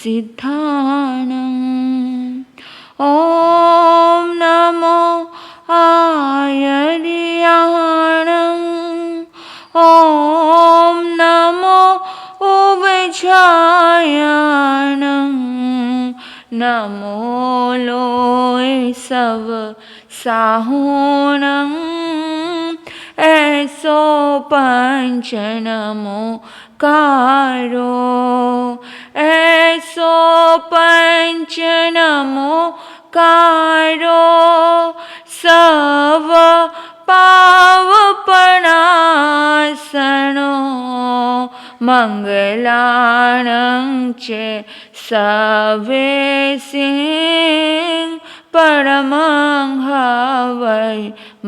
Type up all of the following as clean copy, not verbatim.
सिद्धाणम्। ॐ नमो आयर्याणम्। ॐ नमो उबझायाणम्। नमो लोय सव साहुणम्। ऐसो पंच नमो कारो। ऐसो पंच नमो कारो। सव पावपणासनो मंगलाणं च सवेसिं परमं हवै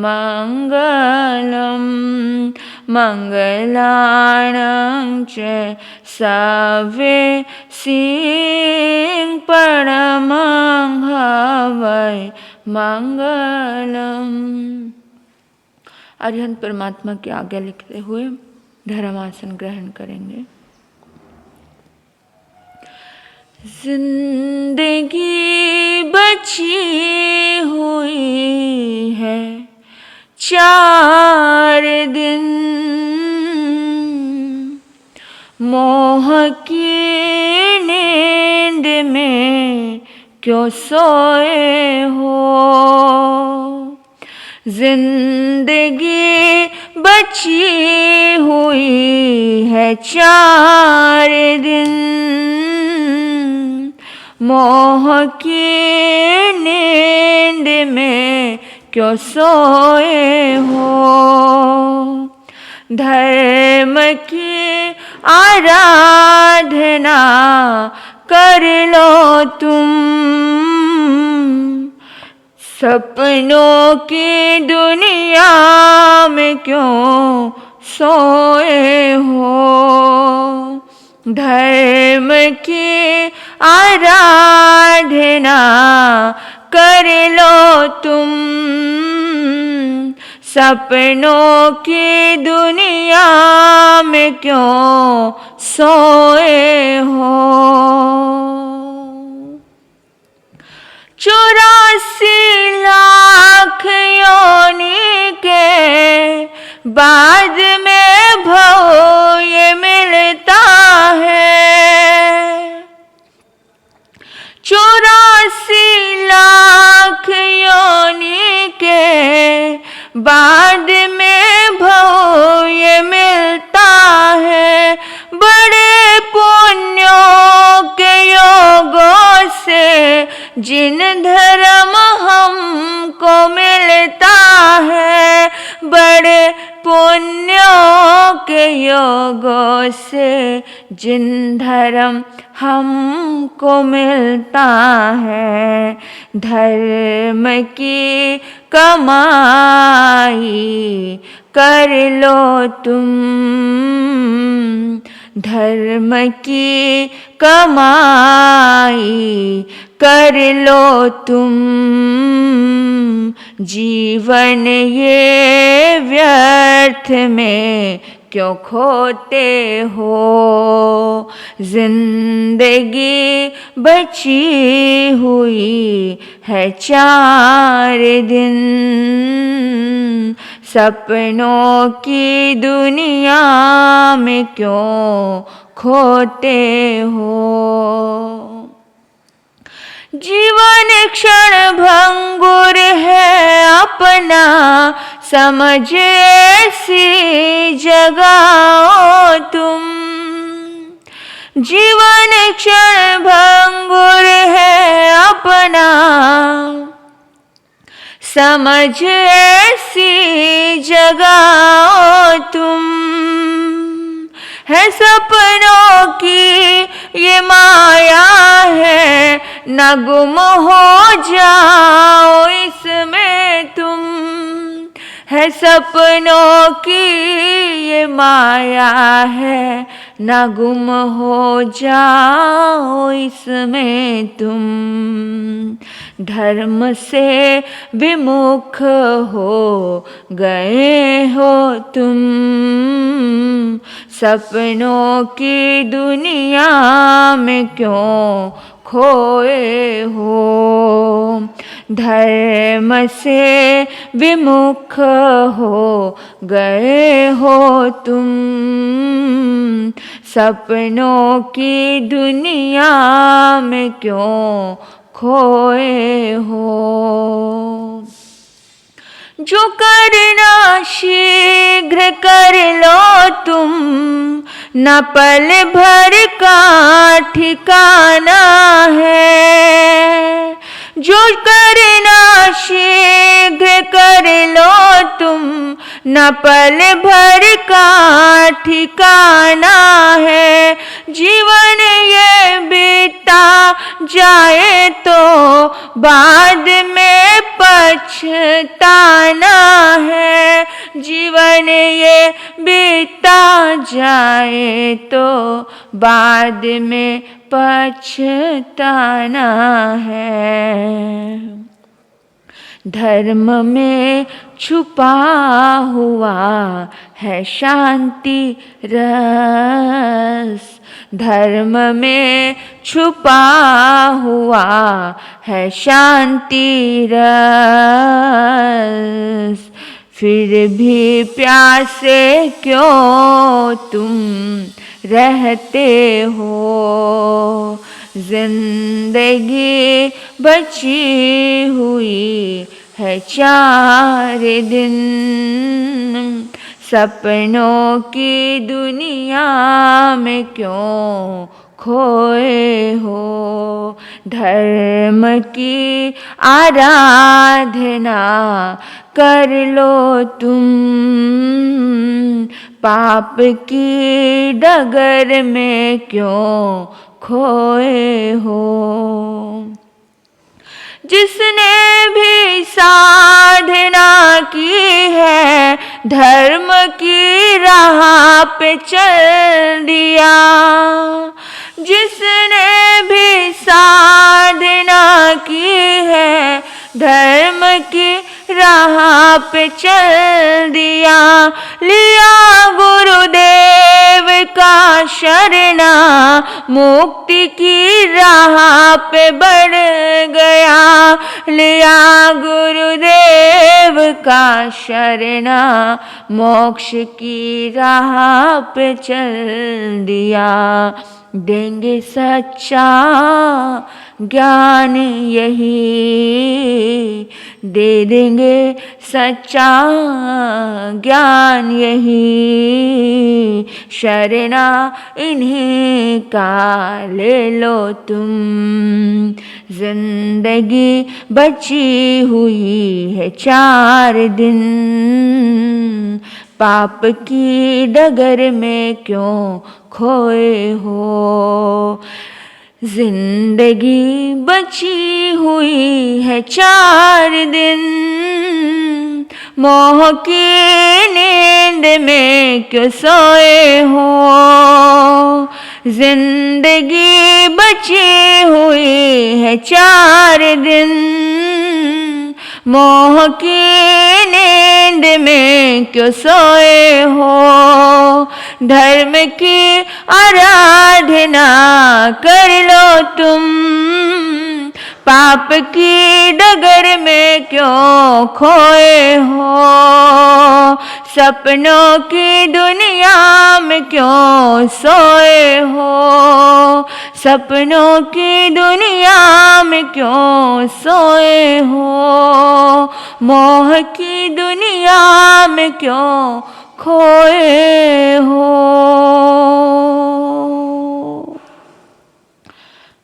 मंगलम्। मंगलाणं च सवेसिं परमं हवै मंगलम्। अरिहंत परमात्मा की आज्ञा लिखते हुए धर्मासन ग्रहण करेंगे। जिंदगी बची हुई है 4 दिन। मोह की नींद में क्यों सोए हो। जिंदगी बची हुई है 4 दिन। मोह की नींद में क्यों सोए हो। धर्म की आराधना कर लो तुम। सपनों की दुनिया में क्यों सोए हो। धर्म की आराधना कर लो तुम। सपनों की दुनिया में क्यों सोए हो। 84 लाख योनि के बाद में भव ये मिलता है। 84 लाख योनि के बाद में भव ये मिलता है। बड़े पुण्यों के योगों से जिन धर्म हमको मिलता है। बड़े पुण्यों के योगों से जिन धर्म हमको मिलता है। धर्म की कमाई कर लो तुम। धर्म की कमाई कर लो तुम। जीवन ये व्यर्थ में क्यों खोते हो। जिंदगी बची हुई है 4 दिन। सपनों की दुनिया में क्यों खोते हो। जीवन क्षण भंगुर है अपना समझ ऐसी जगाओ तुम। जीवन क्षण भंगुर है अपना समझ ऐसी जगाओ तुम। है सपनों की ये माया है न गुम हो जाओ इसमें तुम। है सपनों की ये माया है ना गुम हो जाओ इसमें तुम। धर्म से विमुख हो गए हो तुम, सपनों की दुनिया में क्यों खोए हो। धर्म से विमुख हो गए हो तुम, सपनों की दुनिया में क्यों खोए हो। जो करना शीघ्र कर लो तुम, न पल भर का ठिकाना है। जो करना शीघ्र कर लो तुम, न पल भर का ठिकाना है। जीवन ये बीता जाए तो बाद में पछताना है। जीवन ये बीता जाए तो बाद में पछताना है। धर्म में छुपा हुआ है शांति रस। धर्म में छुपा हुआ है शांति रस। फिर भी प्यासे क्यों तुम रहते हो। जिंदगी बची हुई है 4 दिन, सपनों की दुनिया में क्यों खोए हो। धर्म की आराधना कर लो तुम, पाप की डगर में क्यों खोए हो। जिसने भी साधना की है धर्म की राह पे चल दिया। जिसने भी साधना की है धर्म की राह पे चल दिया। लिया गुरुदेव का शरणा, मुक्ति की राह पे बढ़ गया। लिया गुरुदेव का शरणा, मोक्ष की राह पे चल दिया। देंगे सच्चा ज्ञान यही, दे देंगे सच्चा ज्ञान यही। शरणा इन्हीं का ले लो तुम, जिंदगी बची हुई है 4 दिन। पाप की डगर में क्यों खोए हो। जिंदगी बची हुई है 4 दिन, मोह की नींद में क्यों सोए हो। जिंदगी बची हुई है 4 दिन, मोह की नींद में क्यों सोए हो। धर्म की आराधना कर लो तुम, पाप की डगर में क्यों खोए हो। सपनों की दुनिया में क्यों सोए हो। सपनों की दुनिया में क्यों सोए हो। मोह की दुनिया में क्यों खोए हो।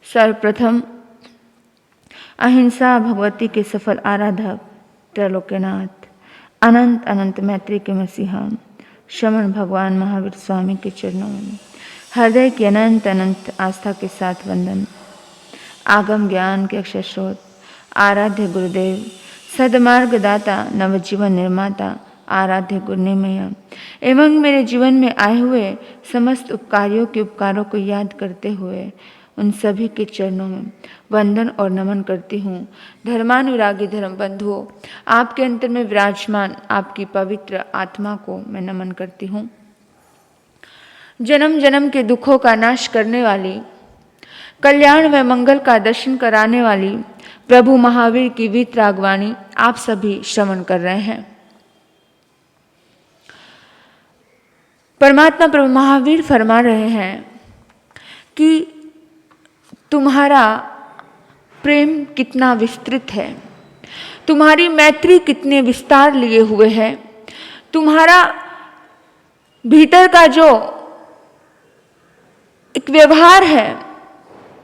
सर्वप्रथम अहिंसा भगवती के सफल आराधक त्रैलोक्यनाथ अनंत अनंत मैत्री के मसीहा श्रमण भगवान महावीर स्वामी के चरणों में हृदय की अनंत अनंत आस्था के साथ वंदन। आगम ज्ञान के अक्षर स्रोत आराध्य गुरुदेव सदमार्ग दाता नवजीवन निर्माता आराध्य गुणमय एवं मेरे जीवन में आए हुए समस्त उपकारियों के उपकारों को याद करते हुए उन सभी के चरणों में वंदन और नमन करती हूँ। धर्मानुरागी धर्म बंधुओं, आपके अंतर में विराजमान आपकी पवित्र आत्मा को मैं नमन करती हूँ। जन्म जन्म के दुखों का नाश करने वाली, कल्याण व मंगल का दर्शन कराने वाली प्रभु महावीर की वीतरागवाणी आप सभी श्रवण कर रहे हैं। परमात्मा प्रभु महावीर फरमा रहे हैं कि तुम्हारा प्रेम कितना विस्तृत है, तुम्हारी मैत्री कितने विस्तार लिए हुए है, तुम्हारा भीतर का जो एक व्यवहार है,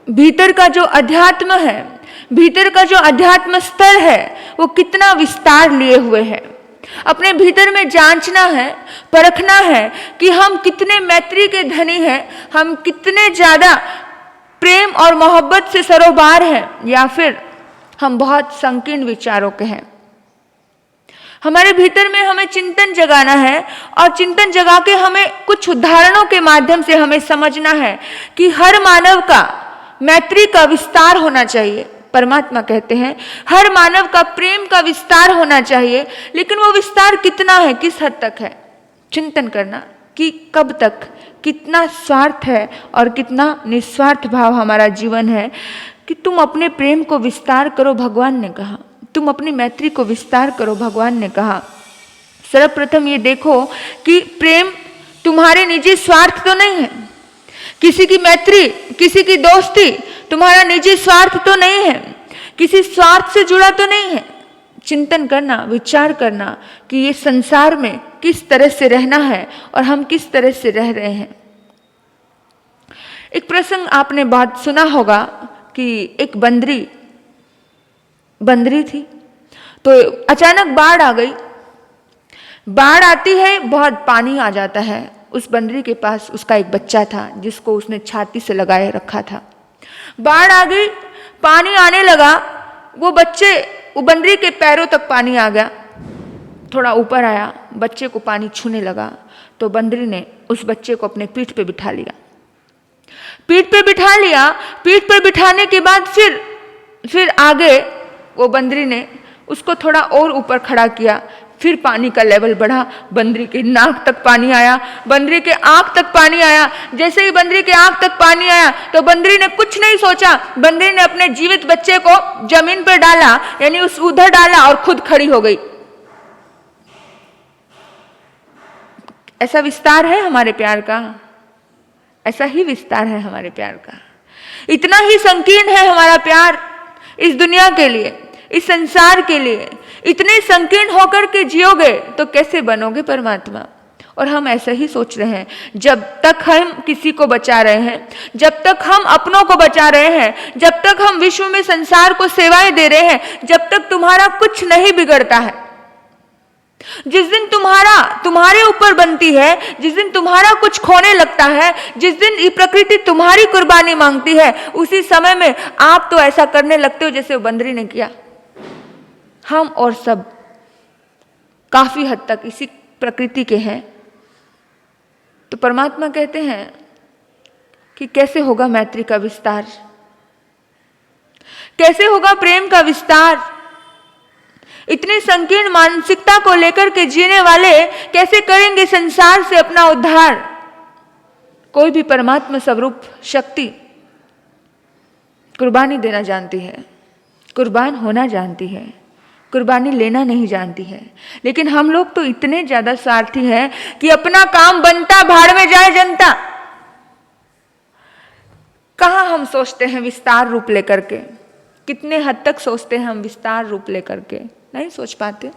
भीतर का जो अध्यात्म है, भीतर का जो अध्यात्म स्तर है, वो कितना विस्तार लिए हुए है। अपने भीतर में जांचना है, परखना है कि हम कितने मैत्री के धनी हैं, हम कितने ज्यादा प्रेम और मोहब्बत से सरोबार हैं, या फिर हम बहुत संकीर्ण विचारों के हैं। हमारे भीतर में हमें चिंतन जगाना है और चिंतन जगा के हमें कुछ उदाहरणों के माध्यम से हमें समझना है कि हर मानव का मैत्री का विस्तार होना चाहिए। परमात्मा कहते हैं हर मानव का प्रेम का विस्तार होना चाहिए, लेकिन वो विस्तार कितना है, किस हद तक है, चिंतन करना कि कब तक, कितना स्वार्थ है और कितना निस्वार्थ भाव हमारा जीवन है। कि तुम अपने प्रेम को विस्तार करो, भगवान ने कहा, तुम अपनी मैत्री को विस्तार करो, भगवान ने कहा। सर्वप्रथम ये देखो कि प्रेम तुम्हारे निजी स्वार्थ तो नहीं है, किसी की मैत्री, किसी की दोस्ती तुम्हारा निजी स्वार्थ तो नहीं है, किसी स्वार्थ से जुड़ा तो नहीं है। चिंतन करना, विचार करना कि ये संसार में किस तरह से रहना है और हम किस तरह से रह रहे हैं। एक प्रसंग आपने बहुत सुना होगा कि एक बंदरी थी, तो अचानक बाढ़ आ गई। बाढ़ आती है, बहुत पानी आ जाता है। उस बंदरी के पास उसका एक बच्चा था जिसको उसने छाती से लगाए रखा था। बाढ़ आ गई, पानी आने लगा, वो बंदरी के पैरों तक पानी आ गया। थोड़ा ऊपर आया, बच्चे को पानी छूने लगा, तो बंदरी ने उस बच्चे को अपने पीठ पे बिठा लिया। पीठ पे बिठाने के बाद फिर आगे वो बंदरी ने उसको थोड़ा और ऊपर खड़ा किया। फिर पानी का लेवल बढ़ा, बंदरी के नाक तक पानी आया, बंदरी के आंख तक पानी आया। जैसे ही बंदरी के आंख तक पानी आया तो बंदरी ने कुछ नहीं सोचा, बंदरी ने अपने जीवित बच्चे को जमीन पर डाला, यानी उधर डाला और खुद खड़ी हो गई। ऐसा विस्तार है हमारे प्यार का, ऐसा ही विस्तार है हमारे प्यार का। इतना ही संकीर्ण है हमारा प्यार इस दुनिया के लिए, इस संसार के लिए। इतने संकीर्ण होकर के जियोगे तो कैसे बनोगे परमात्मा। और हम ऐसा ही सोच रहे हैं, जब तक हम किसी को बचा रहे हैं, जब तक हम अपनों को बचा रहे हैं, जब तक हम विश्व में संसार को सेवाएं दे रहे हैं, जब तक तुम्हारा कुछ नहीं बिगड़ता है। जिस दिन तुम्हारे ऊपर बनती है, जिस दिन तुम्हारा कुछ खोने लगता है, जिस दिन ये प्रकृति तुम्हारी कुर्बानी मांगती है, उसी समय में आप तो ऐसा करने लगते हो जैसे बंदरी ने किया। हम और सब काफी हद तक इसी प्रकृति के हैं। तो परमात्मा कहते हैं कि कैसे होगा मैत्री का विस्तार, कैसे होगा प्रेम का विस्तार। इतनी संकीर्ण मानसिकता को लेकर के जीने वाले कैसे करेंगे संसार से अपना उद्धार। कोई भी परमात्मा स्वरूप शक्ति कुर्बानी देना जानती है, कुर्बान होना जानती है, कुर्बानी लेना नहीं जानती है। लेकिन हम लोग तो इतने ज्यादा स्वार्थी हैं कि अपना काम बनता, भाड़ में जाए जनता। कहां हम सोचते हैं विस्तार रूप लेकर के, कितने हद तक सोचते हैं हम विस्तार रूप लेकर के, नहीं सोच पाते।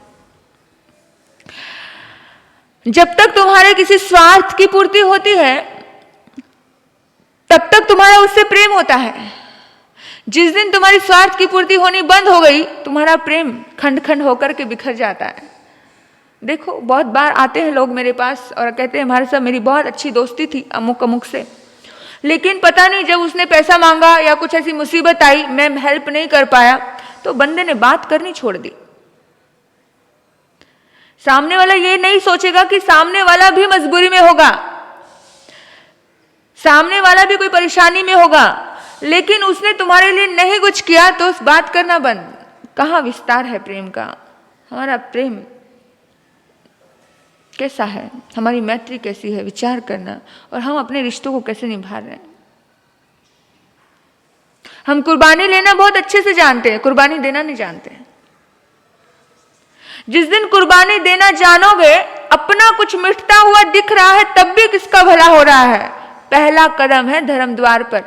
जब तक तुम्हारे किसी स्वार्थ की पूर्ति होती है तब तक तुम्हारा उससे प्रेम होता है। जिस दिन तुम्हारी स्वार्थ की पूर्ति होनी बंद हो गई, तुम्हारा प्रेम खंड खंड होकर के बिखर जाता है। देखो, बहुत बार आते हैं लोग मेरे पास और कहते हैं हमारे साथ मेरी बहुत अच्छी दोस्ती थी अमुक अमुक से, लेकिन पता नहीं जब उसने पैसा मांगा या कुछ ऐसी मुसीबत आई, मैं हेल्प नहीं कर पाया, तो बंदे ने बात करनी छोड़ दी। सामने वाला ये नहीं सोचेगा कि सामने वाला भी मजबूरी में होगा, सामने वाला भी कोई परेशानी में होगा, लेकिन उसने तुम्हारे लिए नहीं कुछ किया तो उस बात करना बंद। कहाँ विस्तार है प्रेम का? हमारा प्रेम कैसा है, हमारी मैत्री कैसी है, विचार करना। और हम अपने रिश्तों को कैसे निभा रहे हैं। हम कुर्बानी लेना बहुत अच्छे से जानते हैं, कुर्बानी देना नहीं जानते हैं। जिस दिन कुर्बानी देना जानोगे, अपना कुछ मिटता हुआ दिख रहा है, तब भी किसका भला हो रहा है। पहला कदम है धर्म द्वार पर,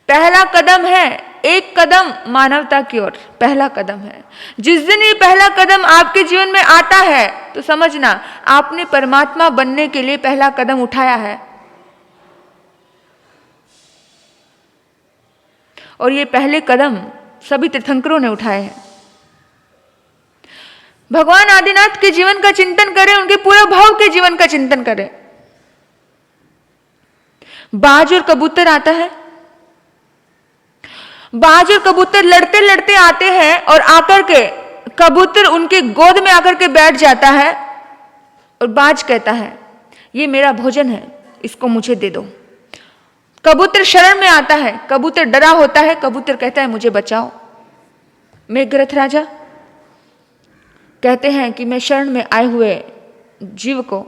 पहला कदम है एक कदम मानवता की ओर, पहला कदम है। जिस दिन ये पहला कदम आपके जीवन में आता है तो समझना आपने परमात्मा बनने के लिए पहला कदम उठाया है। और ये पहले कदम सभी तीर्थंकरों ने उठाए हैं। भगवान आदिनाथ के जीवन का चिंतन करें, उनके पूरे भाव के जीवन का चिंतन करें। बाज और कबूतर आता है, बाज और कबूतर लड़ते लड़ते आते हैं और आकर के कबूतर उनके गोद में आकर के बैठ जाता है और बाज कहता है ये मेरा भोजन है, इसको मुझे दे दो। कबूतर शरण में आता है, कबूतर डरा होता है, कबूतर कहता है मुझे बचाओ। मेघरथ राजा कहते हैं कि मैं शरण में आए हुए जीव को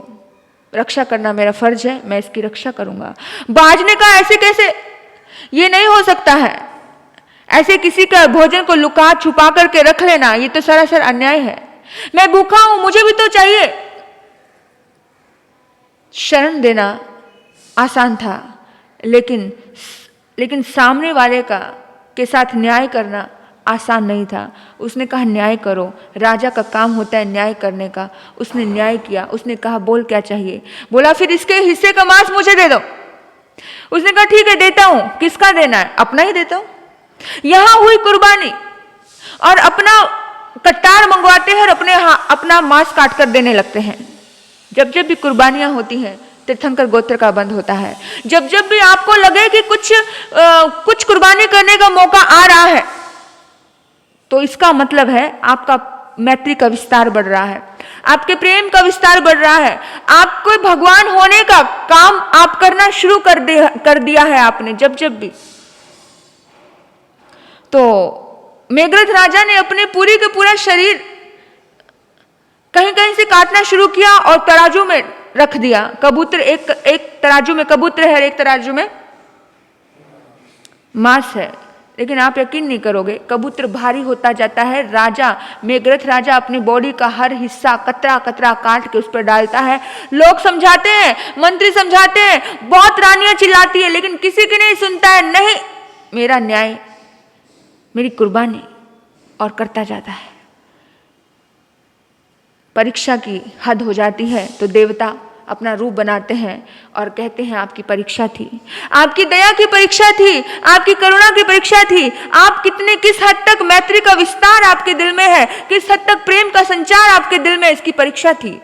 रक्षा करना मेरा फर्ज है, मैं इसकी रक्षा करूंगा। बाज ने कहा ऐसे कैसे, ये नहीं हो सकता है, ऐसे किसी का भोजन को लुका छुपा करके रख लेना, ये तो सरासर अन्याय है। मैं भूखा हूं, मुझे भी तो चाहिए। शरण देना आसान था, लेकिन सामने वाले के साथ न्याय करना आसान नहीं था। उसने कहा न्याय करो, राजा का काम होता है न्याय करने का। उसने न्याय किया, उसने कहा बोल क्या चाहिए। बोला फिर इसके हिस्से का मांस मुझे दे दो। उसने कहा ठीक है देता हूं। किसका देना है? अपना ही देता हूं। यहां हुई कुर्बानी, और अपना कट्टार मंगवाते हैं और अपना मांस काट कर देने लगते हैं। जब जब भी कुर्बानियां होती हैं तीर्थंकर गोत्र का बंद होता है। जब जब भी आपको लगे कि कुछ कुर्बानी करने का मौका आ रहा है, तो इसका मतलब है आपका मैत्री का विस्तार बढ़ रहा है, आपके प्रेम का विस्तार बढ़ रहा है, आपको भगवान होने का काम आप करना शुरू कर दिया है आपने जब जब भी। तो मेघरथ राजा ने अपने पूरी का पूरा शरीर कहीं कहीं से काटना शुरू किया और तराजू में रख दिया। कबूतर एक तराजू में कबूतर है और एक तराजू में मांस है। लेकिन आप यकीन नहीं करोगे, कबूतर भारी होता जाता है। राजा मेघरथ राजा अपनी बॉडी का हर हिस्सा कतरा कतरा काट के उस पर डालता है। लोग समझाते हैं, मंत्री समझाते हैं, बहुत रानियां चिल्लाती है, लेकिन किसी की नहीं सुनता है। नहीं, मेरा न्याय, मेरी कुर्बानी, और करता जाता है। परीक्षा की हद हो जाती है तो देवता अपना रूप बनाते हैं और कहते हैं आपकी परीक्षा थी, आपकी दया की परीक्षा थी, आपकी करुणा की परीक्षा थी। आप किस हद तक मैत्री का विस्तार आपके दिल में है, किस हद तक प्रेम का संचार आपके दिल में, इसकी परीक्षा थी।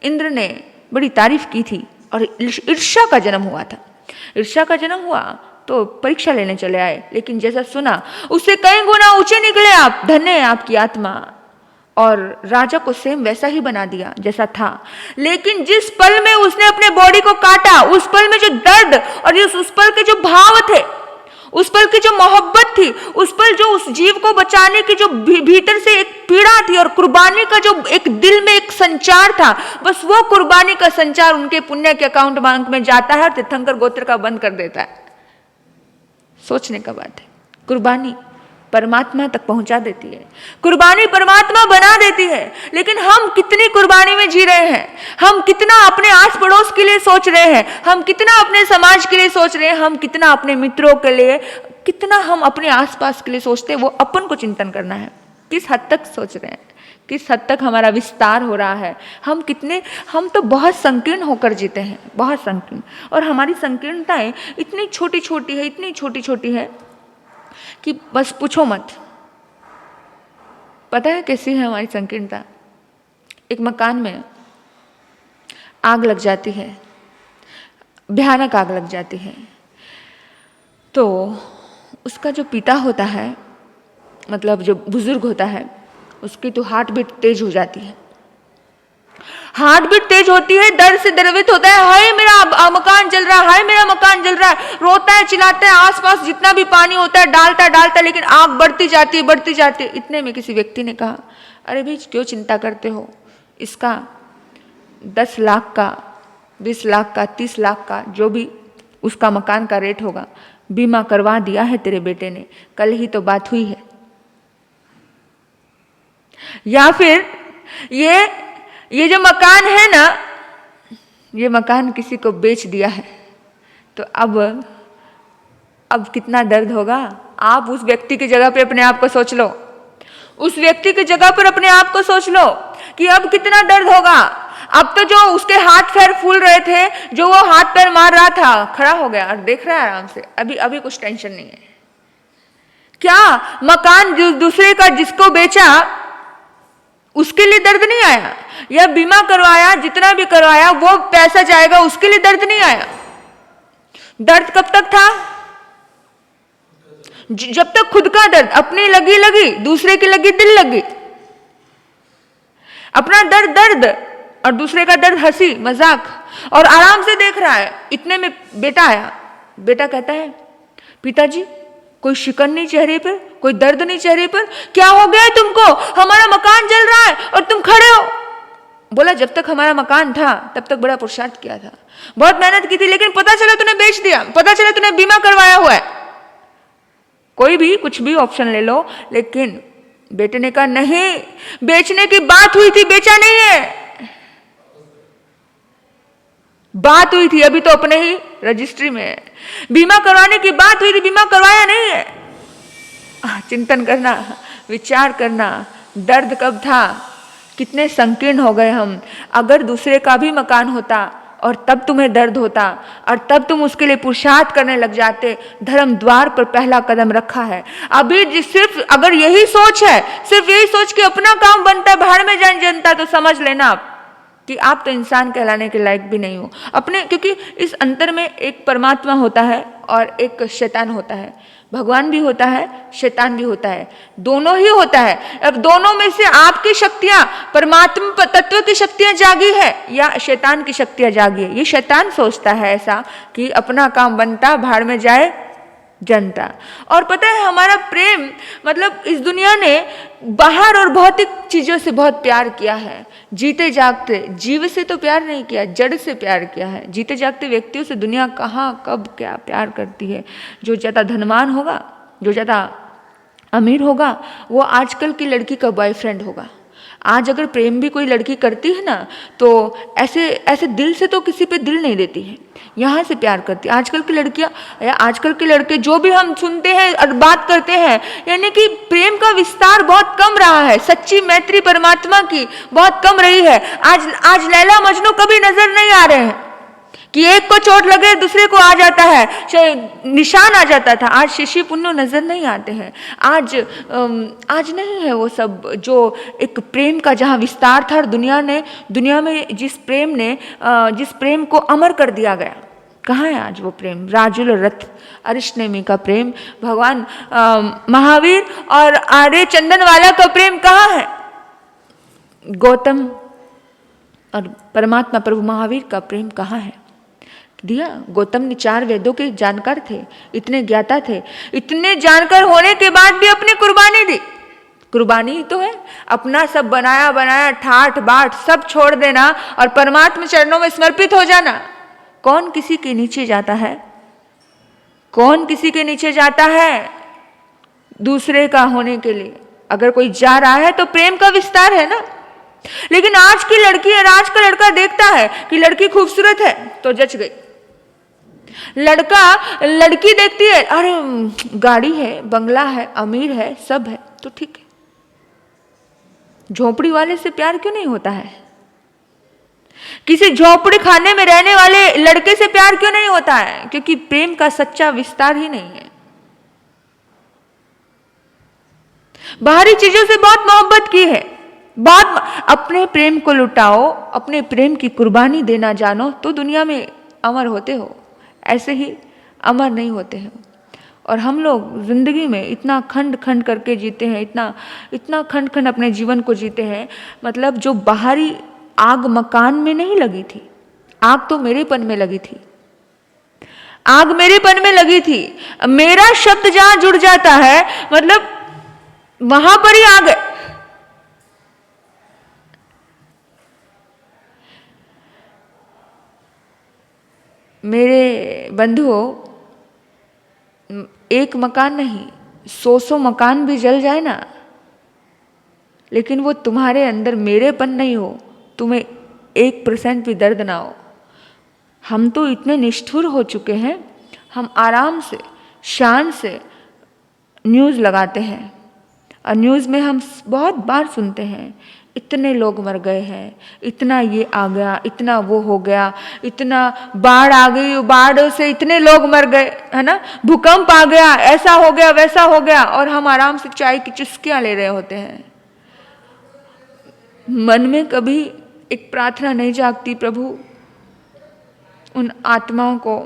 इंद्र ने बड़ी तारीफ की थी और ईर्ष्या का जन्म हुआ था। ईर्ष्या का जन्म हुआ तो परीक्षा लेने चले आए, लेकिन जैसा सुना उससे कई गुना ऊंचे निकले आप। धन्य है आपकी आत्मा। और राजा को सेम वैसा ही बना दिया जैसा था। लेकिन जिस पल में उसने अपने बॉडी को काटा, उस पल में जो दर्द और उस पल के जो भाव थे, उस पल की जो मोहब्बत थी, उस पल जो उस जीव को बचाने की जो भीतर से एक पीड़ा थी और कुर्बानी का जो एक दिल में एक संचार था, बस वो कुर्बानी का संचार उनके पुण्य के अकाउंट बैंक में जाता है और तीर्थंकर गोत्र का बंद कर देता है। सोचने का बात है। कुर्बानी परमात्मा तक पहुंचा देती है, कुर्बानी परमात्मा बना देती है। लेकिन हम कितनी कुर्बानी में जी रहे हैं, हम कितना अपने आस पड़ोस के लिए सोच रहे हैं, हम कितना अपने समाज के लिए सोच रहे हैं, हम कितना अपने मित्रों के लिए, कितना हम अपने आसपास के लिए सोचते हैं। वो अपन को चिंतन करना है, किस हद तक सोच रहे हैं, किस हद तक हमारा विस्तार हो रहा है। हम तो बहुत संकीर्ण होकर जीते हैं, बहुत संकीर्ण। और हमारी संकीर्णताएं इतनी छोटी छोटी है, इतनी छोटी छोटी है कि बस पूछो मत। पता है कैसी है हमारी संकीर्णता? एक मकान में आग लग जाती है, भयानक आग लग जाती है, तो उसका जो पिता होता है, मतलब जो बुजुर्ग होता है, उसकी तो हार्ट बीट तेज हो जाती है। हार्ट बीट तेज होती है, दर्द से द्रवित होता है, हाय मेरा मकान जल रहा है, हाय मेरा मकान जल रहा है, रोता है, चिल्लाता है, आसपास जितना भी पानी होता है डालता, लेकिन आग बढ़ती जाती है। इतने में किसी व्यक्ति ने कहा, अरे भाई क्यों चिंता करते हो, इसका 10 लाख का, 20 लाख का, 30 लाख का, जो भी उसका मकान का रेट होगा, बीमा करवा दिया है तेरे बेटे ने, कल ही तो बात हुई है। या फिर ये जो मकान है ना, ये मकान किसी को बेच दिया है, तो अब कितना दर्द होगा। आप उस व्यक्ति की जगह पे अपने आप को सोच लो, उस व्यक्ति की जगह पर अपने आप को सोच लो कि अब कितना दर्द होगा। अब तो जो उसके हाथ पैर फूल रहे थे, जो वो हाथ पैर मार रहा था, खड़ा हो गया और देख रहा है आराम से, अभी कुछ टेंशन नहीं है। क्या मकान दूसरे का जिसको बेचा उसके लिए दर्द नहीं आया, या बीमा करवाया जितना भी करवाया वो पैसा जाएगा उसके लिए दर्द नहीं आया। दर्द कब तक था? जब तक खुद का दर्द अपनी लगी, दूसरे की लगी दिल लगी। अपना दर्द और दूसरे का दर्द हंसी मजाक और आराम से देख रहा है। इतने में बेटा आया, बेटा कहता है, पिताजी कोई शिकन नहीं चेहरे पर, कोई दर्द नहीं चेहरे पर, क्या हो गया है तुमको? हमारा मकान जल रहा है और तुम खड़े हो। बोला जब तक हमारा मकान था तब तक बड़ा पुरुषार्थ किया था, बहुत मेहनत की थी, लेकिन पता चला तूने बेच दिया, पता चला तूने बीमा करवाया हुआ है। कोई भी कुछ भी ऑप्शन ले लो, लेकिन बेटे ने कहा नहीं, बेचने की बात हुई थी, बेचा नहीं है। बात हुई थी, अभी तो अपने ही रजिस्ट्री में है। बीमा करवाने की बात हुई थी, बीमा करवाया नहीं है। चिंतन करना, विचार करना, दर्द कब था, कितने संकीर्ण हो गए हम। अगर दूसरे का भी मकान होता और तब तुम्हें दर्द होता और तब तुम उसके लिए पुरुषार्थ करने लग जाते। धर्म द्वार पर पहला कदम रखा है। अभी सिर्फ अगर यही सोच है, सिर्फ यही सोच के अपना काम बनता है, भाड़ में जाए जनता, तो समझ लेना आप कि आप तो इंसान कहलाने के लायक भी नहीं हो अपने। क्योंकि इस अंतर में एक परमात्मा होता है और एक शैतान होता है। भगवान भी होता है, शैतान भी होता है, दोनों ही होता है। अब दोनों में से आपकी शक्तियां, परमात्मा तत्व की शक्तियां जागी है या शैतान की शक्तियां जागी है। ये शैतान सोचता है ऐसा कि अपना काम बनता, भाड़ में जाए जनता। और पता है हमारा प्रेम, मतलब इस दुनिया ने बाहर और भौतिक चीजों से बहुत प्यार किया है। जीते जागते जीव से तो प्यार नहीं किया, जड़ से प्यार किया है। जीते जागते व्यक्तियों से दुनिया कहाँ कब क्या प्यार करती है। जो ज्यादा धनवान होगा, जो ज्यादा अमीर होगा, वो आजकल की लड़की का बॉयफ्रेंड होगा। आज अगर प्रेम भी कोई लड़की करती है ना, तो ऐसे दिल से तो किसी पे दिल नहीं देती है, यहाँ से प्यार करती है। आजकल की लड़कियाँ या आजकल के लड़के जो भी हम सुनते हैं और बात करते हैं, यानी कि प्रेम का विस्तार बहुत कम रहा है। सच्ची मैत्री परमात्मा की बहुत कम रही है। आज लैला मजनू कभी नजर नहीं आ रहे हैं कि एक को चोट लगे दूसरे को आ जाता है, निशान आ जाता था। आज शिशि पुन्नु नजर नहीं आते हैं। आज नहीं है वो सब जो एक प्रेम का जहाँ विस्तार था। और दुनिया में जिस प्रेम को अमर कर दिया गया, कहाँ है आज वो प्रेम? राजुल रथ अरिष्टनेमी का प्रेम, भगवान महावीर और आर्य चंदनवाला का प्रेम कहाँ है? गौतम और परमात्मा प्रभु महावीर का प्रेम कहाँ है? दिया। गौतम ने 4 वेदों के जानकार थे, इतने ज्ञाता थे, इतने जानकार होने के बाद भी अपनी कुर्बानी दी। कुर्बानी ही तो है, अपना सब बनाया ठाठ बाट सब छोड़ देना और परमात्मा चरणों में समर्पित हो जाना। कौन किसी के नीचे जाता है? कौन किसी के नीचे जाता है दूसरे का होने के लिए? अगर कोई जा रहा है तो प्रेम का विस्तार है ना। लेकिन आज की लड़की और आज का लड़का देखता है कि लड़की खूबसूरत है तो जच गई, लड़की देखती है, अरे गाड़ी है, बंगला है, अमीर है, सब है तो ठीक है। झोपड़ी वाले से प्यार क्यों नहीं होता है? किसी झोपड़ी खाने में रहने वाले लड़के से प्यार क्यों नहीं होता है? क्योंकि प्रेम का सच्चा विस्तार ही नहीं है। बाहरी चीजों से बहुत मोहब्बत की है, अपने प्रेम को लुटाओ, अपने प्रेम की कुर्बानी देना जानो तो दुनिया में अमर होते हो, ऐसे ही अमर नहीं होते हैं। और हम लोग जिंदगी में इतना खंड खंड करके जीते हैं, इतना खंड खंड अपने जीवन को जीते हैं। मतलब जो बाहरी आग मकान में नहीं लगी थी, आग तो मेरेपन में लगी थी, आग मेरेपन में लगी थी। मेरा शब्द जहां जुड़ जाता है मतलब वहां पर ही आग है। मेरे बंधुओं, एक मकान नहीं, 100 मकान भी जल जाए ना, लेकिन वो तुम्हारे अंदर मेरेपन नहीं हो, तुम्हें 1% भी दर्द ना हो। हम तो इतने निष्ठुर हो चुके हैं, हम आराम से शान से न्यूज़ लगाते हैं और न्यूज़ में हम बहुत बार सुनते हैं इतने लोग मर गए हैं, इतना ये आ गया, इतना वो हो गया, इतना बाढ़ आ गई, बाढ़ से इतने लोग मर गए, है ना, भूकंप आ गया, ऐसा हो गया वैसा हो गया, और हम आराम से चाय की चुस्कियां ले रहे होते हैं। मन में कभी एक प्रार्थना नहीं जागती, प्रभु उन आत्माओं को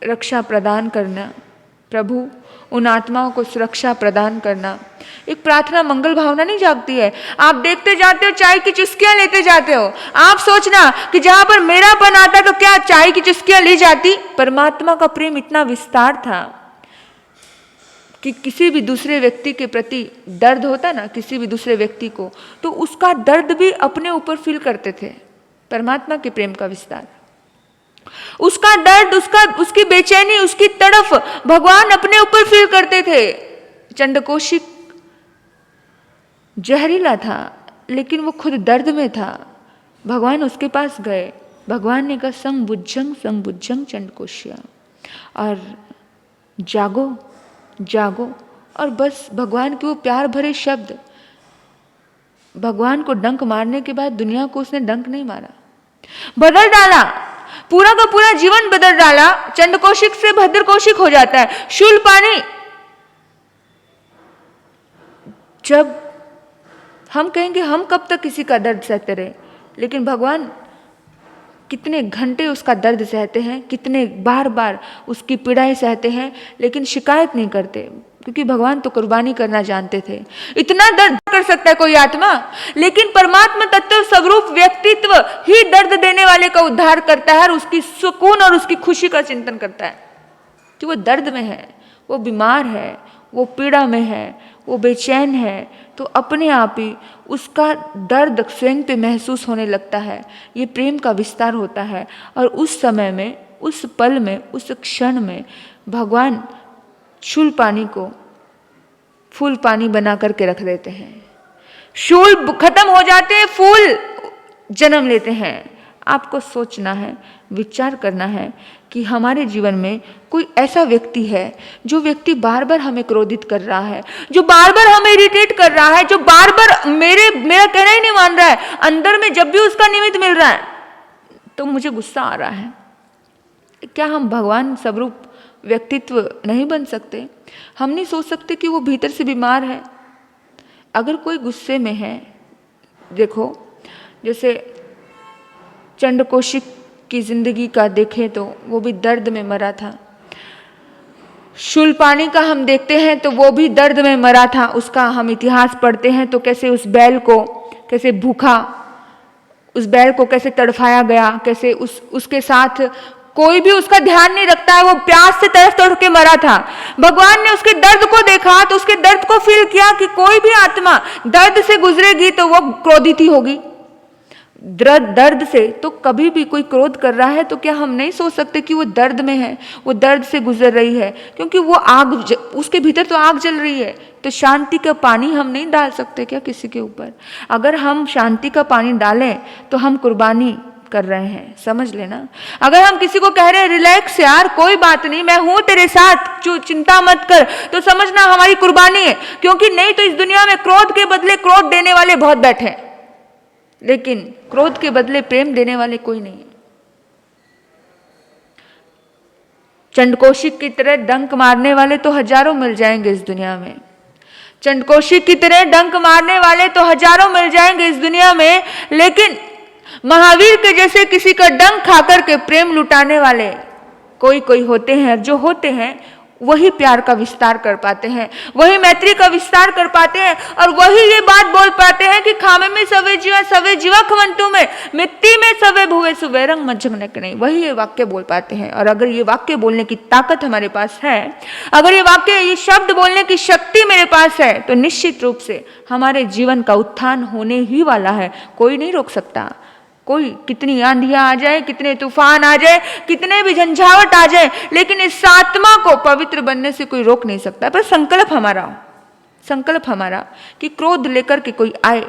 रक्षा प्रदान करना, प्रभु उन आत्माओं को सुरक्षा प्रदान करना। एक प्रार्थना मंगल भावना नहीं जागती है। आप देखते जाते हो, चाय की चुस्कियां लेते जाते हो। आप सोचना कि जहां पर मेरापन आता तो क्या चाय की चुस्कियां ली जाती? परमात्मा का प्रेम इतना विस्तार था कि किसी भी दूसरे व्यक्ति के प्रति दर्द होता ना, किसी भी दूसरे व्यक्ति को, तो उसका दर्द भी अपने ऊपर फील करते थे। परमात्मा के प्रेम का विस्तार, उसका दर्द, उसकी बेचैनी, उसकी तड़फ भगवान अपने ऊपर फील करते थे। चंडकोशिक जहरीला था, लेकिन वो खुद दर्द में था। भगवान उसके पास गए, भगवान ने कहा संग बुज्जंग चंडकोशिया, और जागो जागो। और बस भगवान के वो प्यार भरे शब्द, भगवान को डंक मारने के बाद दुनिया को उसने डंक नहीं मारा, बदल डाला, पूरा का पूरा जीवन बदल डाला। चंडकोशिक से भद्रकोशिक हो जाता है। शूलपाणी, जब हम कहेंगे हम कब तक किसी का दर्द सहते रहे, लेकिन भगवान कितने घंटे उसका दर्द सहते हैं, कितने बार बार उसकी पीड़ाएं सहते हैं, लेकिन शिकायत नहीं करते, क्योंकि भगवान तो कुर्बानी करना जानते थे। इतना दर्द कर सकता है कोई आत्मा, लेकिन परमात्मा तत्व स्वरूप व्यक्तित्व ही दर्द देने वाले का उद्धार करता है और उसकी सुकून और उसकी खुशी का चिंतन करता है कि वो दर्द में है, वो बीमार है, वो पीड़ा में है, वो बेचैन है, तो अपने आप ही उसका दर्द स्वयं पे महसूस होने लगता है। ये प्रेम का विस्तार होता है। और उस समय में, उस पल में, उस क्षण में भगवान शूलपाणी को फूल पानी बना करके रख देते हैं। शूल खत्म हो जाते हैं, फूल जन्म लेते हैं। आपको सोचना है, विचार करना है कि हमारे जीवन में कोई ऐसा व्यक्ति है जो व्यक्ति बार बार हमें क्रोधित कर रहा है, जो बार बार हमें इरिटेट कर रहा है, जो बार बार मेरा कहना ही नहीं मान रहा है, अंदर में जब भी उसका निमित्त मिल रहा है तो मुझे गुस्सा आ रहा है। क्या हम भगवान स्वरूप व्यक्तित्व नहीं बन सकते? हम नहीं सोच सकते कि वो भीतर से बीमार है? अगर कोई गुस्से में है, देखो जैसे चंडकोशिक की जिंदगी का देखें तो वो भी दर्द में मरा था। शूलपाणी का हम देखते हैं तो वो भी दर्द में मरा था। उसका हम इतिहास पढ़ते हैं तो कैसे उस बैल को कैसे भूखा, उस बैल को कैसे तड़फाया गया, कैसे उसके साथ कोई भी उसका ध्यान नहीं रखता है, वो प्यास से तरस तड़फ के मरा था। भगवान ने उसके दर्द को देखा तो उसके दर्द को फील किया कि कोई भी आत्मा दर्द से गुजरेगी तो वो क्रोधित ही होगी। दर्द से तो कभी भी कोई क्रोध कर रहा है तो क्या हम नहीं सोच सकते कि वो दर्द में है, वो दर्द से गुजर रही है, क्योंकि वो आग उसके भीतर तो आग जल रही है। तो शांति का पानी हम नहीं डाल सकते क्या किसी के ऊपर? अगर हम शांति का पानी डालें तो हम कुर्बानी कर रहे हैं, समझ लेना। अगर हम किसी को कह रहे हैं रिलैक्स यार, कोई बात नहीं, मैं हूं तेरे साथ, चिंता मत कर, तो समझना हमारी कुर्बानी है। क्योंकि नहीं तो इस दुनिया में क्रोध के बदले क्रोध देने वाले बहुत बैठे हैं, लेकिन क्रोध के बदले प्रेम देने वाले कोई नहीं है। चंडकोशिक की तरह डंक मारने वाले तो हजारों मिल जाएंगे इस दुनिया में। चंडकोशिक की तरह डंक मारने वाले तो हजारों मिल जाएंगे इस दुनिया में, लेकिन महावीर के जैसे किसी का डंक खाकर के प्रेम लुटाने वाले कोई कोई होते हैं। जो होते हैं वही प्यार का विस्तार कर पाते हैं, वही मैत्री का विस्तार कर पाते हैं, और वही ये बात बोल पाते हैं कि खामे में सवे जीवा खवंतु में, मिट्टी में सवे भुवे सुवैरंग मज्जमनक नहीं। वही ये वाक्य बोल पाते हैं। और अगर ये वाक्य बोलने की ताकत हमारे पास है, अगर ये वाक्य, ये शब्द बोलने की शक्ति मेरे पास है, तो निश्चित रूप से हमारे जीवन का उत्थान होने ही वाला है। कोई नहीं रोक सकता। कोई कितनी आंधियां आ जाए, कितने तूफान आ जाए, कितने भी झंझावट आ जाए, लेकिन इस आत्मा को पवित्र बनने से कोई रोक नहीं सकता। पर संकल्प हमारा कि क्रोध लेकर के कोई आए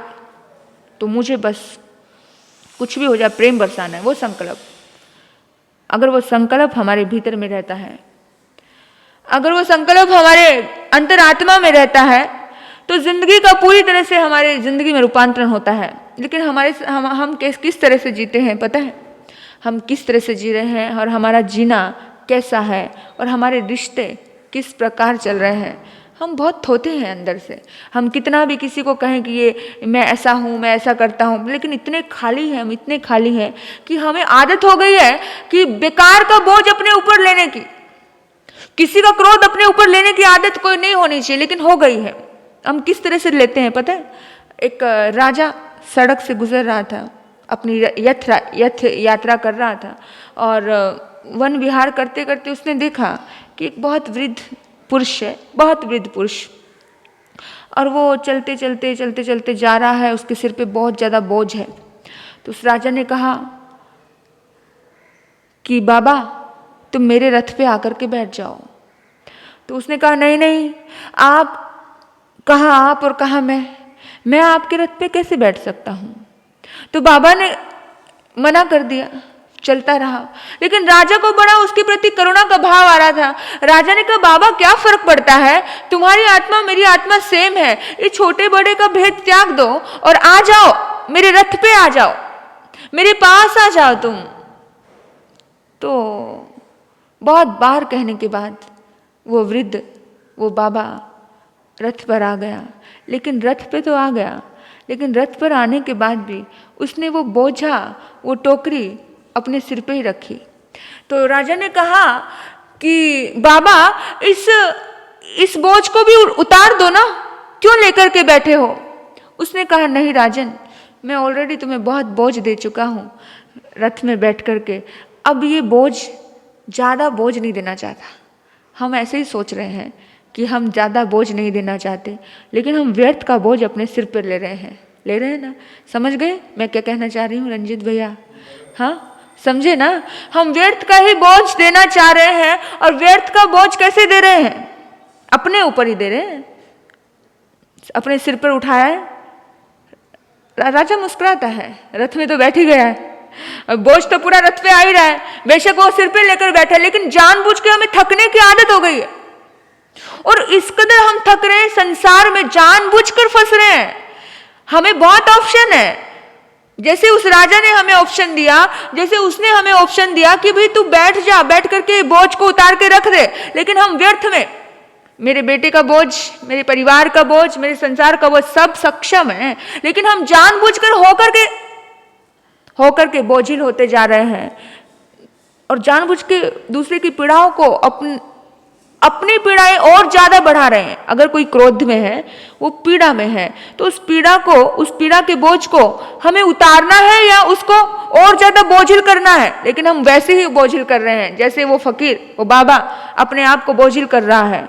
तो मुझे बस कुछ भी हो जाए प्रेम बरसाना है, वो संकल्प। अगर वो संकल्प हमारे भीतर में रहता है, अगर वो संकल्प हमारे अंतरात्मा में रहता है, तो जिंदगी का पूरी तरह से हमारे जिंदगी में रूपांतरण होता है। लेकिन हम किस तरह से जीते हैं पता है? हम किस तरह से जी रहे हैं और हमारा जीना कैसा है और हमारे रिश्ते किस प्रकार चल रहे हैं। हम बहुत थोते हैं अंदर से। हम कितना भी किसी को कहें कि ये मैं ऐसा हूँ, मैं ऐसा करता हूँ, लेकिन इतने खाली हैं, हम इतने खाली हैं कि हमें आदत हो गई है कि बेकार का बोझ अपने ऊपर लेने की, किसी का क्रोध अपने ऊपर लेने की आदत कोई नहीं होनी चाहिए, लेकिन हो गई है। हम किस तरह से लेते हैं पता है? एक राजा सड़क से गुजर रहा था, अपनी यथ यात्रा कर रहा था, और वन विहार करते करते उसने देखा कि एक बहुत वृद्ध पुरुष है, बहुत वृद्ध पुरुष, और वो चलते चलते जा रहा है, उसके सिर पे बहुत ज़्यादा बोझ है। तो उस राजा ने कहा कि बाबा तुम मेरे रथ पे आकर के बैठ जाओ। तो उसने कहा नहीं, आप कहाँ आप और कहाँ मैं आपके रथ पे कैसे बैठ सकता हूँ? तो बाबा ने मना कर दिया, चलता रहा। लेकिन राजा को बड़ा उसके प्रति करुणा का भाव आ रहा था। राजा ने कहा बाबा क्या फर्क पड़ता है, तुम्हारी आत्मा मेरी आत्मा सेम है, ये छोटे बड़े का भेद त्याग दो और आ जाओ, मेरे रथ पे आ जाओ, मेरे पास आ जाओ तुम। तो बहुत बार कहने के बाद वो वृद्ध, वो बाबा रथ पर आ गया। लेकिन रथ पे तो आ गया, लेकिन रथ पर आने के बाद भी उसने वो बोझा, वो टोकरी अपने सिर पे ही रखी। तो राजा ने कहा कि बाबा इस बोझ को भी उतार दो ना, क्यों लेकर के बैठे हो? उसने कहा नहीं राजन, मैं ऑलरेडी तुम्हें बहुत बोझ दे चुका हूँ रथ में बैठ करके, अब ये बोझ, ज़्यादा बोझ नहीं देना चाहता। हम ऐसे ही सोच रहे हैं कि हम ज़्यादा बोझ नहीं देना चाहते, लेकिन हम व्यर्थ का बोझ अपने सिर पर ले रहे हैं ना। समझ गए मैं क्या कहना चाह रही हूँ रंजीत भैया? हाँ समझे ना? हम व्यर्थ का ही बोझ देना चाह रहे हैं, और व्यर्थ का बोझ कैसे दे रहे हैं? अपने ऊपर ही दे रहे हैं, अपने सिर पर उठाया है। राजा मुस्कुराता है, रथ में तो बैठ ही गया है, बोझ तो पूरा रथ पे आ ही रहा है, बेशक वो सिर पे लेकर बैठा है, लेकिन जानबूझ के हमें थकने की आदत हो गई है। और इस कदर हम थक रहे हैं, संसार में जानबूझकर फंस रहे हैं। हमें बहुत ऑप्शन है, जैसे उस राजा ने हमें ऑप्शन दिया, जैसे उसने हमें ऑप्शन दिया कि भाई तू बैठ जा, बैठ करके बोझ को उतार के रख दे, लेकिन हम व्यर्थ में, मेरे बेटे का बोझ, मेरे परिवार का बोझ, मेरे संसार का बोझ, सब सक्षम है, लेकिन हम जानबूझकर होकर के बोझिल होते जा रहे हैं, और जानबूझ के दूसरे की पीड़ाओं को अपनी पीड़ाएं और ज्यादा बढ़ा रहे हैं। अगर कोई क्रोध में है, वो पीड़ा में है, तो उस पीड़ा के बोझ को हमें उतारना है या उसको और ज्यादा बोझिल करना है? लेकिन हम वैसे ही बोझिल कर रहे हैं जैसे वो फकीर, वो बाबा अपने आप को बोझिल कर रहा है।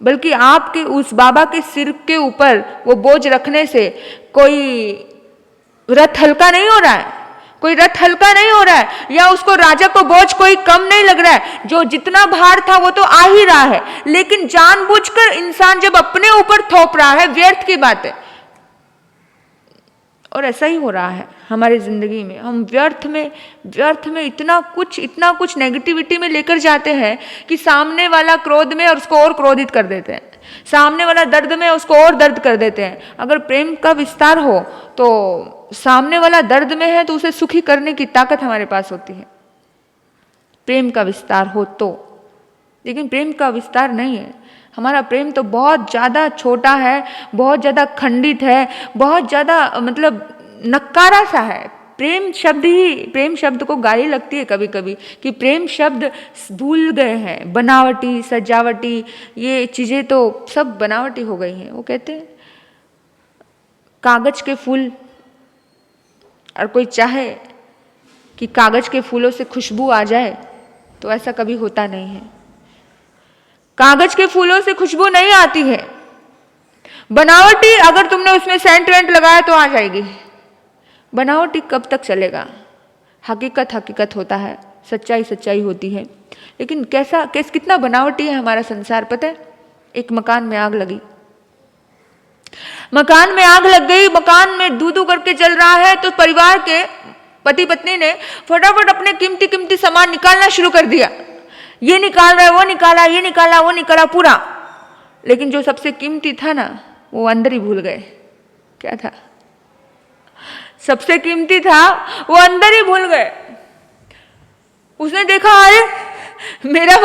बल्कि आपके उस बाबा के सिर के ऊपर वो बोझ रखने से कोई रथ हल्का नहीं हो रहा है, कोई रथ हल्का नहीं हो रहा है, या उसको राजा को बोझ कोई कम नहीं लग रहा है। जो जितना भार था वो तो आ ही रहा है, लेकिन जानबूझकर इंसान जब अपने ऊपर थोप रहा है, व्यर्थ की बात है। और ऐसा ही हो रहा है हमारी जिंदगी में। हम व्यर्थ में इतना कुछ नेगेटिविटी में लेकर जाते हैं कि सामने वाला क्रोध में और उसको और क्रोधित कर देते हैं, सामने वाला दर्द में उसको और दर्द कर देते हैं। अगर प्रेम का विस्तार हो तो सामने वाला दर्द में है तो उसे सुखी करने की ताकत हमारे पास होती है, प्रेम का विस्तार हो तो। लेकिन प्रेम का विस्तार नहीं है, हमारा प्रेम तो बहुत ज़्यादा छोटा है, बहुत ज़्यादा खंडित है, बहुत ज़्यादा मतलब नक्कारा सा है। प्रेम शब्द को गाली लगती है कभी कभी कि प्रेम शब्द भूल गए हैं, बनावटी सजावटी ये चीज़ें तो सब बनावटी हो गई हैं। वो कहते हैं कागज के फूल, और कोई चाहे कि कागज के फूलों से खुशबू आ जाए तो ऐसा कभी होता नहीं है। कागज के फूलों से खुशबू नहीं आती है। बनावटी अगर तुमने उसमें सेंट वेंट लगाया तो आ जाएगी। बनावटी कब तक चलेगा? हकीकत हकीकत होता है, सच्चाई सच्चाई होती है। लेकिन कितना बनावटी है हमारा संसार पता है? एक मकान में आग लगी, मकान में आग लग गई, मकान में धू धू करके चल रहा है, तो परिवार के पति पत्नी ने फटाफट अपने कीमती कीमती सामान निकालना शुरू कर दिया। ये निकाल रहा है, वो निकाला, ये निकाला, वो निकाला पूरा। लेकिन जो सबसे कीमती था ना, वो अंदर ही भूल गए। क्या था? सबसे कीमती था वो अंदर ही भूल गए। उसने देखा अरे मेरा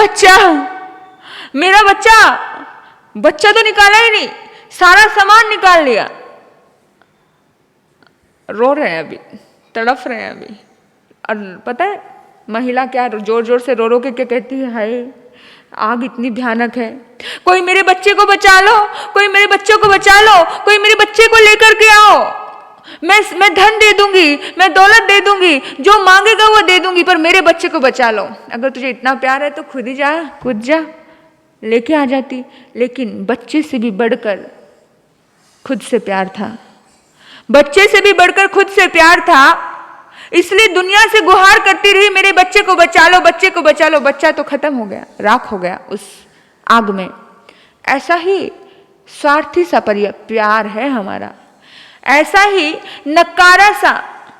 बच्चा तो निकाला ही नहीं, सारा सामान निकाल लिया। रो रहे हैं अभी, तड़फ रहे हैं अभी। और पता है महिला क्या जोर जोर से रो रो के क्या कहती है? हाय आग इतनी भयानक है, कोई मेरे बच्चे को बचा लो, कोई मेरे बच्चों को बचा लो, कोई मेरे बच्चे को लेकर के आओ। मैं धन दे दूंगी, मैं दौलत दे दूंगी, जो मांगेगा वो दे दूंगी, पर मेरे बच्चे को बचा लो। अगर तुझे इतना प्यार है तो खुद ही जा, खुद जा, लेके आ जाती। लेकिन बच्चे से भी बढ़कर खुद से प्यार था, बच्चे से भी बढ़कर खुद से प्यार था। इसलिए दुनिया से गुहार करती रही, मेरे बच्चे को बचा लो, बच्चे को बचा लो। बच्चा तो खत्म हो गया, राख हो गया उस आग में। ऐसा ही स्वार्थी सा प्यार है हमारा, ऐसा ही नकारा सा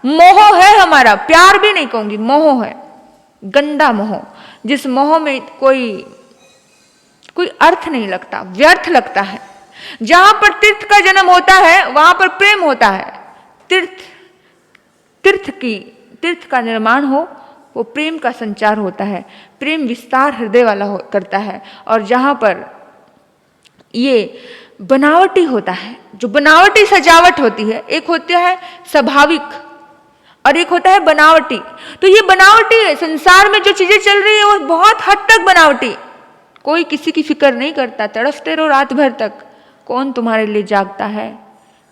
मोह है हमारा। प्यार भी नहीं कहूंगी, मोह है, गंदा मोह, जिस मोह में कोई अर्थ नहीं लगता, व्यर्थ लगता है। जहां पर तीर्थ का जन्म होता है वहां पर प्रेम होता है। तीर्थ का निर्माण हो, वो प्रेम का संचार होता है, प्रेम विस्तार हृदय वाला करता है। और जहां पर ये बनावटी होता है, जो बनावटी सजावट होती है, एक होता है स्वाभाविक और एक होता है बनावटी। तो ये बनावटी है, संसार में जो चीजें चल रही है वो बहुत हद तक बनावटी। कोई किसी की फिक्र नहीं करता, तड़फते रहो रात भर तक। कौन तुम्हारे लिए जागता है?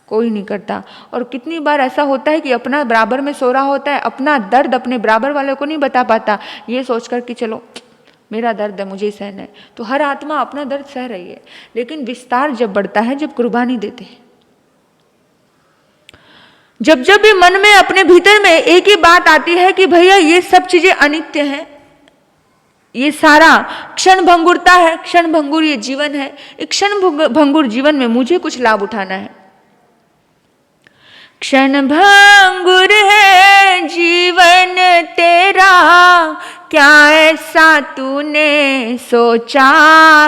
कोई नहीं करता। और कितनी बार ऐसा होता है कि अपना बराबर में सो रहा होता है, अपना दर्द अपने बराबर वाले को नहीं बता पाता, ये सोचकर कि चलो मेरा दर्द है, मुझे सहना है। तो हर आत्मा अपना दर्द सह रही है। लेकिन विस्तार जब बढ़ता है, जब कुर्बानी देते हैं, जब भी मन में अपने भीतर में एक ही बात आती है कि भैया ये सब चीजें अनित्य हैं, ये सारा क्षण भंगुरता है, क्षण भंगुर ये जीवन है, एक क्षण भंगुर जीवन में मुझे कुछ लाभ उठाना है। क्षण भंगुर है जीवन तेरा, क्या ऐसा तूने सोचा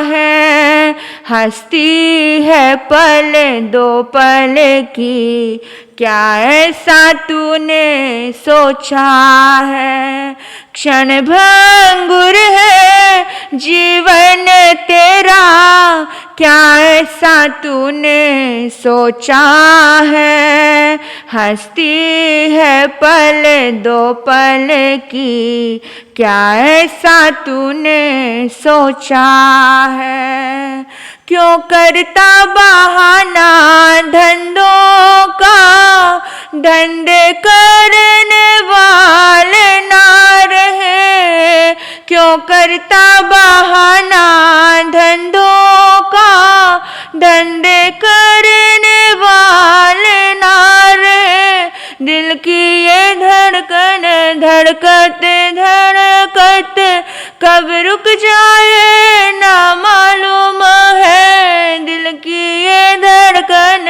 है? हस्ती है पल दो पल की, क्या ऐसा तूने सोचा है? क्षण भंगुर है जीवन तेरा, क्या ऐसा तूने सोचा है? हस्ती है पल दो पल की, क्या ऐसा तूने सोचा है? क्यों करता बहाना धंधों का, धंधे करने वाले ना रहे? क्यों करता बहाना धंधों का, धंधे करने वाले ना रहे? दिल की ये धड़कन धड़कते धड़कते कब रुक जाए ना मालूम है। दिल की ये धड़कन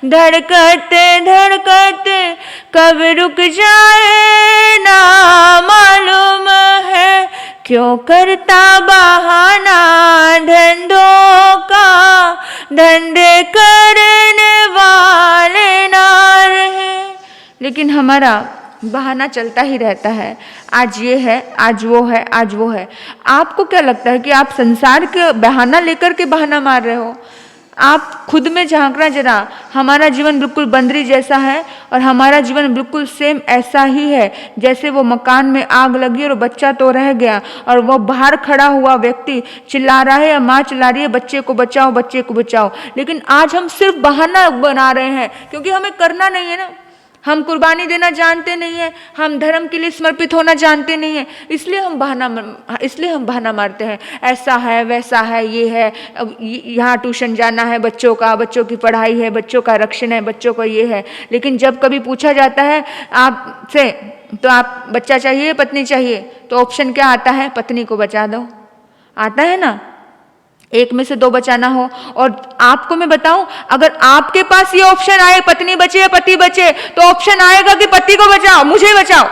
धड़कते धड़कते कब रुक जाए ना मालूम है। क्यों करता बहाना धंधों का, धंधे करने वाले ना रहे? लेकिन हमारा बहाना चलता ही रहता है। आज ये है, आज वो है, आज वो है। आपको क्या लगता है कि आप संसार के बहाना लेकर के बहाना मार रहे हो? आप खुद में झांकना जरा, हमारा जीवन बिल्कुल बंदरी जैसा है और हमारा जीवन बिल्कुल सेम ऐसा ही है जैसे वो मकान में आग लगी और बच्चा तो रह गया और वो बाहर खड़ा हुआ व्यक्ति चिल्ला रहा है या माँ चिल्ला रही है बच्चे को बचाओ बच्चे को बचाओ। लेकिन आज हम सिर्फ बहाना बना रहे हैं क्योंकि हमें करना नहीं है ना, हम कुर्बानी देना जानते नहीं है, हम धर्म के लिए समर्पित होना जानते नहीं है, इसलिए हम बहाना मारते हैं, ऐसा है वैसा है, ये है, अब यहाँ ट्यूशन जाना है बच्चों का, बच्चों की पढ़ाई है, बच्चों का रक्षण है, बच्चों का ये है। लेकिन जब कभी पूछा जाता है आपसे तो आप बच्चा चाहिए पत्नी चाहिए, तो ऑप्शन क्या आता है? पत्नी को बचा दो, आता है ना, एक में से दो बचाना हो। और आपको मैं बताऊं, अगर आपके पास ये ऑप्शन आए पत्नी बचे या पति बचे, तो ऑप्शन आएगा कि पति को बचाओ, मुझे बचाओ।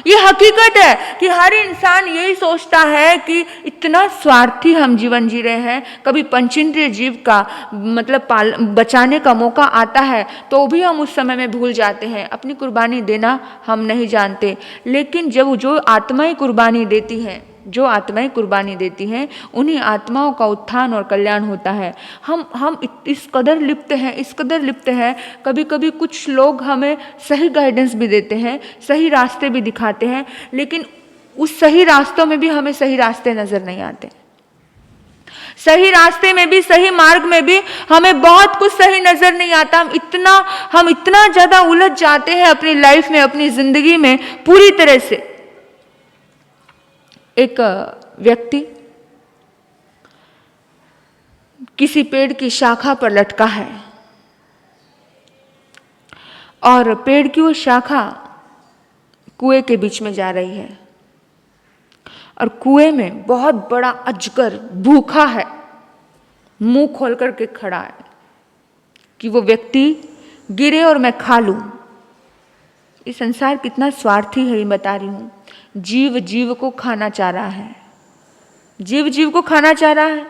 ये हकीकत है कि हर इंसान यही सोचता है कि इतना स्वार्थी हम जीवन जी रहे हैं, कभी पंचेंद्रिय जीव का मतलब बचाने का मौका आता है तो भी हम उस समय में भूल जाते हैं, अपनी कुर्बानी देना हम नहीं जानते। लेकिन जब जो आत्माएं कुर्बानी देती हैं, जो आत्माएं कुर्बानी देती हैं, उन्हीं आत्माओं का उत्थान और कल्याण होता है। हम इस कदर लिप्त हैं, कभी कभी कुछ लोग हमें सही गाइडेंस भी देते हैं, सही रास्ते भी दिखाते हैं, लेकिन उस सही रास्तों में भी हमें सही रास्ते नजर नहीं आते। सही रास्ते में भी, सही मार्ग में भी हमें बहुत कुछ सही नजर नहीं आता। हम इतना ज्यादा उलझ जाते हैं अपनी लाइफ में, अपनी जिंदगी में पूरी तरह से। एक व्यक्ति किसी पेड़ की शाखा पर लटका है और पेड़ की वो शाखा कुएं के बीच में जा रही है और कुएं में बहुत बड़ा अजगर भूखा है, मुंह खोल करके खड़ा है कि वो व्यक्ति गिरे और मैं खा लूं। ये संसार कितना स्वार्थी है, ये बता रही हूं। जीव जीव को खाना चाह रहा है, जीव जीव को खाना चाह रहा है।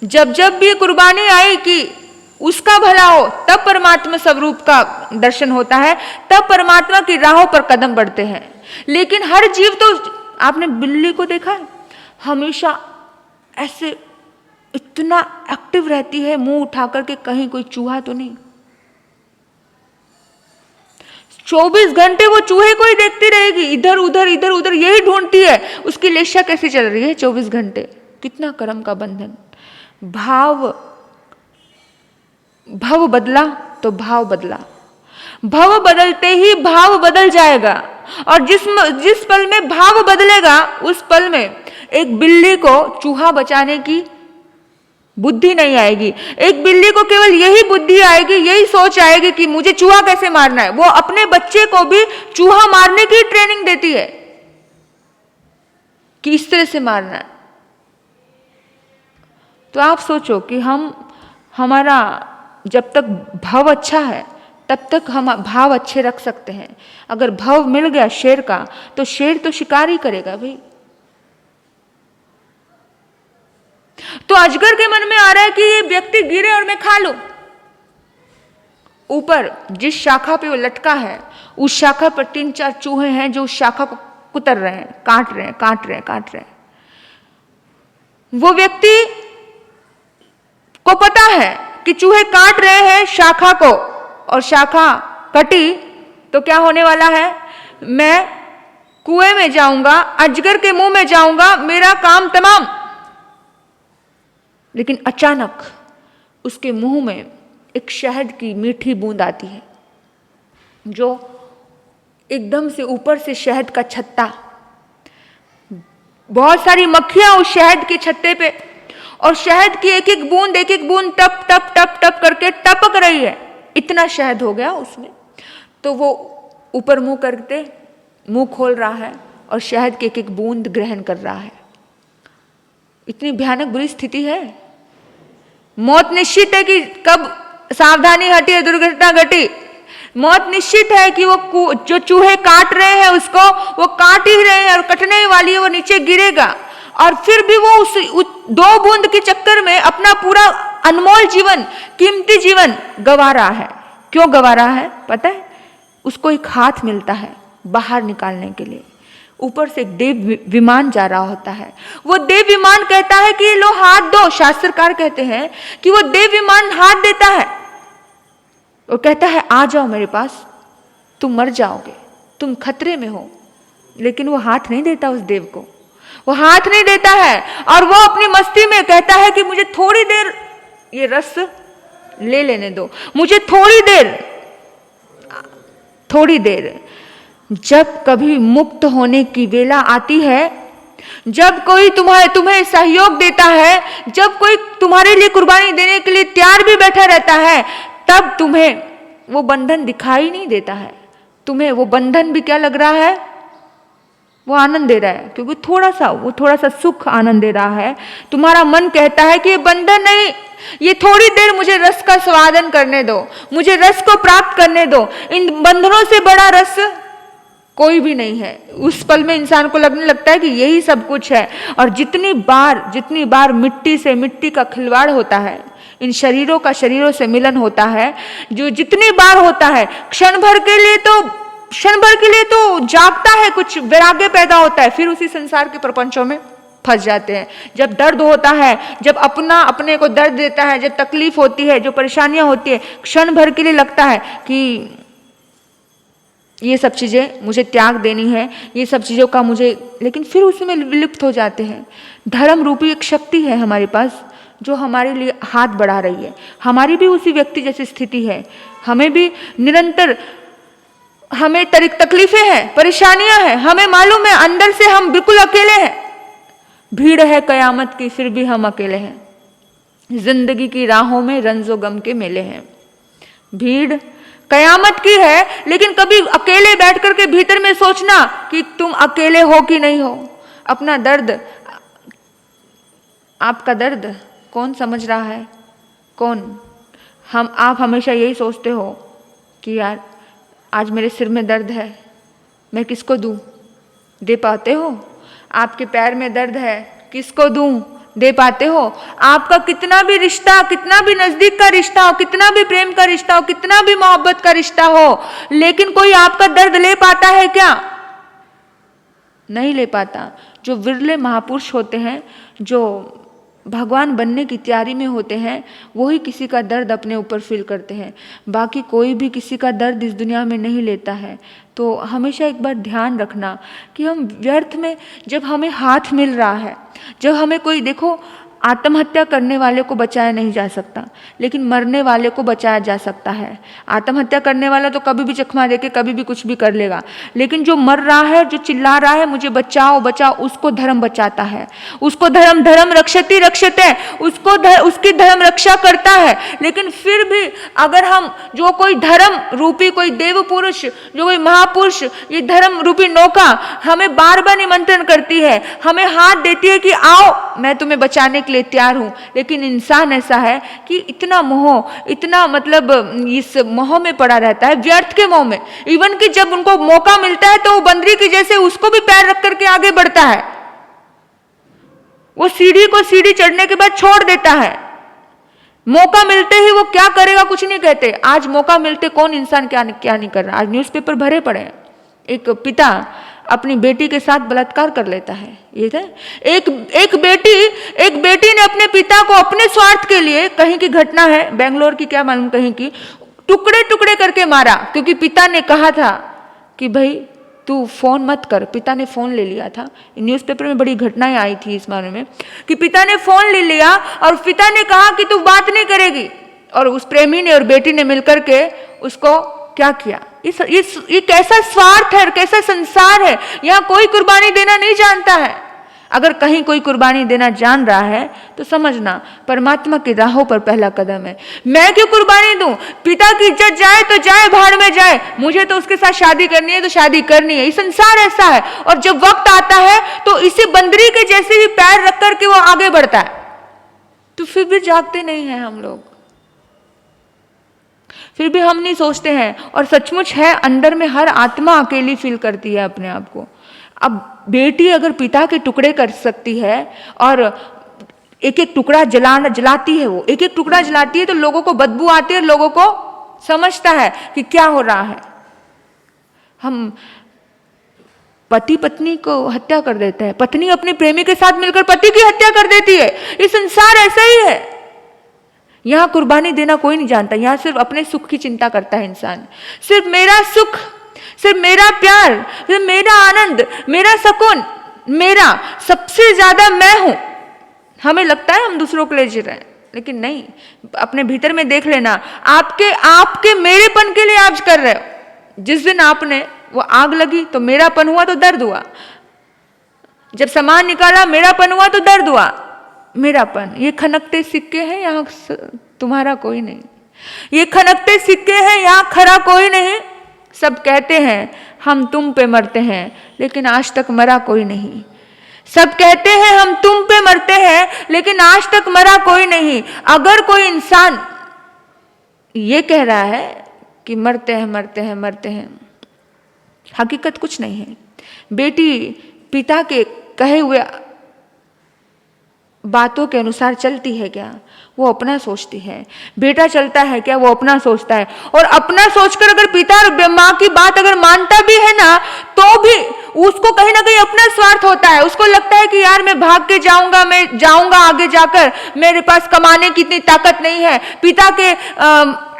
जब जब भी कुर्बानी आई कि उसका भला हो, तब परमात्मा स्वरूप का दर्शन होता है, तब परमात्मा की राहों पर कदम बढ़ते हैं। लेकिन हर जीव तो, आपने बिल्ली को देखा है, हमेशा ऐसे इतना एक्टिव रहती है, मुंह उठा करके कहीं कोई चूहा तो नहीं। 24 घंटे वो चूहे को ही देखती रहेगी, इधर उधर यही ढूंढती है उसकी लेशा कैसे चल रही है 24 घंटे। कितना कर्म का बंधन। भव बदला तो भाव बदला, भव बदलते ही भाव बदल जाएगा। और जिस पल में भाव बदलेगा, उस पल में एक बिल्ली को चूहा बचाने की बुद्धि नहीं आएगी। एक बिल्ली को केवल यही बुद्धि आएगी, यही सोच आएगी कि मुझे चूहा कैसे मारना है। वो अपने बच्चे को भी चूहा मारने की ट्रेनिंग देती है कि इस तरह से मारना है। तो आप सोचो कि हमारा जब तक भाव अच्छा है तब तक हम भाव अच्छे रख सकते हैं। अगर भाव मिल गया शेर का, तो शेर तो शिकार ही करेगा भाई। तो अजगर के मन में आ रहा है कि ये व्यक्ति गिरे और मैं खा लूं। ऊपर जिस शाखा पे वो लटका है, उस शाखा पर 3-4 चूहे हैं जो उस शाखा को कुतर रहे हैं, काट रहे हैं। वो व्यक्ति को पता है कि चूहे काट रहे हैं शाखा को, और शाखा कटी तो क्या होने वाला है, मैं कुएं में जाऊंगा, अजगर के मुंह में जाऊंगा, मेरा काम तमाम। लेकिन अचानक उसके मुंह में एक शहद की मीठी बूंद आती है, जो एकदम से ऊपर से शहद का छत्ता, बहुत सारी मक्खियां उस शहद के छत्ते पे, और शहद की एक एक बूंद टप टप टप टप करके टपक रही है। इतना शहद हो गया उसमें। तो वो ऊपर मुंह खोल रहा है और शहद की एक एक बूंद ग्रहण कर रहा है। इतनी भयानक बुरी स्थिति है। मौत निश्चित है कि कब सावधानी हटी है दुर्घटना घटी। मौत निश्चित है कि वो जो चूहे काट रहे हैं उसको वो काट ही रहे हैं और कटने ही वाली है, वो नीचे गिरेगा। और फिर भी वो उस 2 बूंद के चक्कर में अपना पूरा अनमोल जीवन, कीमती जीवन गंवा रहा है। क्यों गंवा रहा है पता है? उसको एक हाथ मिलता है बाहर निकालने के लिए। ऊपर से एक देव विमान जा रहा होता है। वो देव विमान कहता है कि लो हाथ दो, शास्त्रकार कहते हैं कि वो देव विमान हाथ देता है और कहता है आ जाओ मेरे पास, तुम मर जाओगे, तुम खतरे में हो। लेकिन वो हाथ नहीं देता उस देव को, वो हाथ नहीं देता है और वो अपनी मस्ती में कहता है कि मुझे थोड़ी देर ये रस ले लेने दो, मुझे थोड़ी देर। जब कभी मुक्त होने की वेला आती है, जब कोई तुम्हें सहयोग देता है, जब कोई तुम्हारे लिए कुर्बानी देने के लिए तैयार भी बैठा रहता है, तब तुम्हें वो बंधन दिखाई नहीं देता है। तुम्हें वो बंधन भी क्या लग रहा है, वो आनंद दे रहा है, क्योंकि थोड़ा सा सुख आनंद दे रहा है। तुम्हारा मन कहता है कि ये बंधन नहीं, ये थोड़ी देर मुझे रस का स्वादन करने दो, मुझे रस को प्राप्त करने दो। इन बंधनों से बड़ा रस कोई भी नहीं है। उस पल में इंसान को लगने लगता है कि यही सब कुछ है। और जितनी बार मिट्टी से मिट्टी का खिलवाड़ होता है, इन शरीरों का शरीरों से मिलन होता है, जो जितनी बार होता है, क्षण भर के लिए तो जागता है, कुछ वैराग्य पैदा होता है, फिर उसी संसार के प्रपंचों में फंस जाते हैं। जब दर्द होता है, जब अपने को दर्द देता है, जब तकलीफ होती है, जो परेशानियां होती है, क्षण भर के लिए लगता है कि ये सब चीजें मुझे त्याग देनी है, ये सब चीजों का मुझे, लेकिन फिर उसमें विलुप्त हो जाते हैं। धर्म रूपी एक शक्ति है हमारे पास जो हमारे लिए हाथ बढ़ा रही है। हमारी भी उसी व्यक्ति जैसी स्थिति है, हमें भी निरंतर हमें तकलीफें हैं, परेशानियां हैं, हमें मालूम है अंदर से हम बिल्कुल अकेले हैं। भीड़ है कयामत की फिर भी हम अकेले हैं, जिंदगी की राहों में रंजो गम के मेले हैं। भीड़ कयामत की है, लेकिन कभी अकेले बैठ करके भीतर में सोचना कि तुम अकेले हो कि नहीं हो। अपना दर्द, आपका दर्द कौन समझ रहा है, कौन? आप हमेशा यही सोचते हो कि यार आज मेरे सिर में दर्द है, मैं किसको दूं? दे पाते हो? आपके पैर में दर्द है, किसको दूं? दे पाते हो? आपका कितना भी रिश्ता, कितना भी नजदीक का रिश्ता हो, कितना भी प्रेम का रिश्ता हो, कितना भी मोहब्बत का रिश्ता हो, लेकिन कोई आपका दर्द ले पाता है क्या? नहीं ले पाता। जो विरले महापुरुष होते हैं, जो भगवान बनने की तैयारी में होते हैं, वही किसी का दर्द अपने ऊपर फील करते हैं। बाकी कोई भी किसी का दर्द इस दुनिया में नहीं लेता है। तो हमेशा एक बार ध्यान रखना कि हम व्यर्थ में, जब हमें हाथ मिल रहा है, जब हमें कोई, देखो आत्महत्या करने वाले को बचाया नहीं जा सकता, लेकिन मरने वाले को बचाया जा सकता है। आत्महत्या करने वाला तो कभी भी चकमा देके कभी भी कुछ भी कर लेगा, लेकिन जो मर रहा है, जो चिल्ला रहा है मुझे बचाओ बचाओ, उसको धर्म बचाता है, उसको धर्म रक्षति रक्षते, उसकी धर्म रक्षा करता है। लेकिन फिर भी अगर हम, जो कोई धर्म रूपी कोई देव पुरुष, जो कोई महापुरुष, ये धर्म रूपी नौका हमें बार बार निमंत्रण करती है, हमें हाथ देती है कि आओ मैं तुम्हें बचाने लिए तैयार हूं, लेकिन इंसान ऐसा है कि इतना मोह, इतना मतलब इस मोह में पड़ा रहता है, व्यर्थ के मोह में। इवन कि जब उनको मौका मिलता है तो वो बंदरी की जैसे उसको भी पैर रख करके आगे बढ़ता है, वो सीढ़ी चढ़ने के बाद छोड़ देता है। मौका मिलते ही वो क्या करेगा कुछ नहीं कहते। आज मौका मिलते कौन इंसान क्या नहीं कर रहा। आज न्यूज़पेपर भरे पड़े हैं, एक पिता अपनी बेटी के साथ बलात्कार कर लेता है। ये था एक बेटी ने अपने पिता को अपने स्वार्थ के लिए, कहीं की घटना है, बेंगलोर की क्या मालूम, कहीं की, टुकड़े टुकड़े करके मारा, क्योंकि पिता ने कहा था कि भाई तू फोन मत कर। पिता ने फोन ले लिया था। न्यूज़पेपर में बड़ी घटनाएं आई थी इस बारे में कि पिता ने फोन ले लिया और पिता ने कहा कि तू बात नहीं करेगी, और उस प्रेमी ने और बेटी ने मिलकर के उसको क्या किया। ये कैसा स्वार्थ है, कैसा संसार है। यहाँ कोई कुर्बानी देना नहीं जानता है। अगर कहीं कोई कुर्बानी देना जान रहा है तो समझना परमात्मा की राहों पर पहला कदम है। मैं क्यों कुर्बानी दूं? पिता की इज्जत जाए तो जाए, भाड़ में जाए, मुझे तो उसके साथ शादी करनी है तो शादी करनी है। ये संसार ऐसा है। और जब वक्त आता है तो इसी बंदरी के जैसे ही पैर रख करके वो आगे बढ़ता है। तो फिर भी जागते नहीं हैं हम लोग, फिर भी हम नहीं सोचते हैं। और सचमुच है, अंदर में हर आत्मा अकेली फील करती है अपने आप को। अब बेटी अगर पिता के टुकड़े कर सकती है और एक एक टुकड़ा जलाती है, वो एक एक टुकड़ा जलाती है तो लोगों को बदबू आती है, लोगों को समझता है कि क्या हो रहा है। हम पति पत्नी को हत्या कर देता है, पत्नी अपने प्रेमी के साथ मिलकर पति की हत्या कर देती है। ये संसार ऐसा ही है। यहां कुर्बानी देना कोई नहीं जानता, यहां सिर्फ अपने सुख की चिंता करता है इंसान। सिर्फ मेरा सुख, सिर्फ मेरा प्यार, सिर्फ मेरा आनंद, मेरा सुकून, मेरा सबसे ज्यादा मैं हूं। हमें लगता है हम दूसरों के लिए जी रहे हैं, लेकिन नहीं। अपने भीतर में देख लेना, आपके मेरेपन के लिए आप कर रहे हो। जिस दिन आपने वो आग लगी तो मेरापन हुआ तो दर्द हुआ, जब सामान निकाला मेरापन हुआ तो दर्द हुआ। मेरापन, ये खनकते सिक्के हैं, यहाँ तुम्हारा कोई नहीं। ये खनकते सिक्के हैं, यहाँ खरा कोई नहीं। सब कहते हैं हम तुम पे मरते हैं, लेकिन आज तक मरा कोई नहीं। सब कहते हैं हम तुम पे मरते हैं, लेकिन आज तक मरा कोई नहीं। अगर कोई इंसान ये कह रहा है कि मरते हैं मरते हैं मरते हैं, हकीकत कुछ नहीं है। बेटी पिता के कहे हुए बातों के अनुसार चलती है क्या? वो अपना सोचती है। बेटा चलता है क्या? वो अपना सोचता है। और अपना सोचकर अगर पिता और माँ की बात अगर मानता भी है ना, तो भी उसको कहीं ना कहीं अपना स्वार्थ होता है। उसको लगता है कि यार मैं भाग के जाऊंगा, मैं जाऊंगा आगे जाकर, मेरे पास कमाने की इतनी ताकत नहीं है, पिता के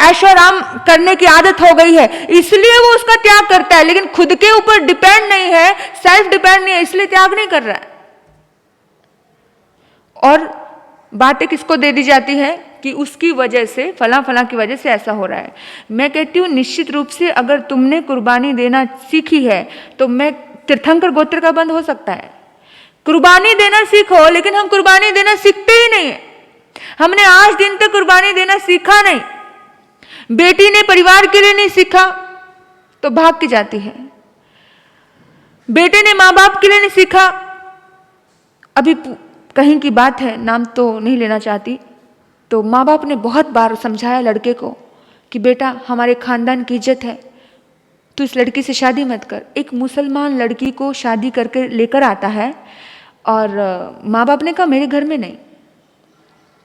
ऐशो आराम करने की आदत हो गई है, इसलिए वो उसका त्याग करता है। लेकिन खुद के ऊपर डिपेंड नहीं है, सेल्फ डिपेंड नहीं है, इसलिए त्याग नहीं कर रहा है। और बातें किसको दे दी जाती है कि उसकी वजह से, फला फला की वजह से ऐसा हो रहा है। मैं कहती हूँ निश्चित रूप से अगर तुमने कुर्बानी देना सीखी है तो मैं तीर्थंकर गोत्र का बंद हो सकता है। कुर्बानी देना सीखो, लेकिन हम कुर्बानी देना सीखते ही नहीं है। हमने आज दिन तक कुर्बानी देना सीखा नहीं। बेटी ने परिवार के लिए नहीं सीखा तो भाग के जाती है। बेटे ने माँ बाप के लिए नहीं सीखा। अभी कहीं की बात है, नाम तो नहीं लेना चाहती, तो माँ बाप ने बहुत बार समझाया लड़के को कि बेटा हमारे खानदान की इज्जत है, तो इस लड़की से शादी मत कर। एक मुसलमान लड़की को शादी करके लेकर आता है और माँ बाप ने कहा मेरे घर में नहीं।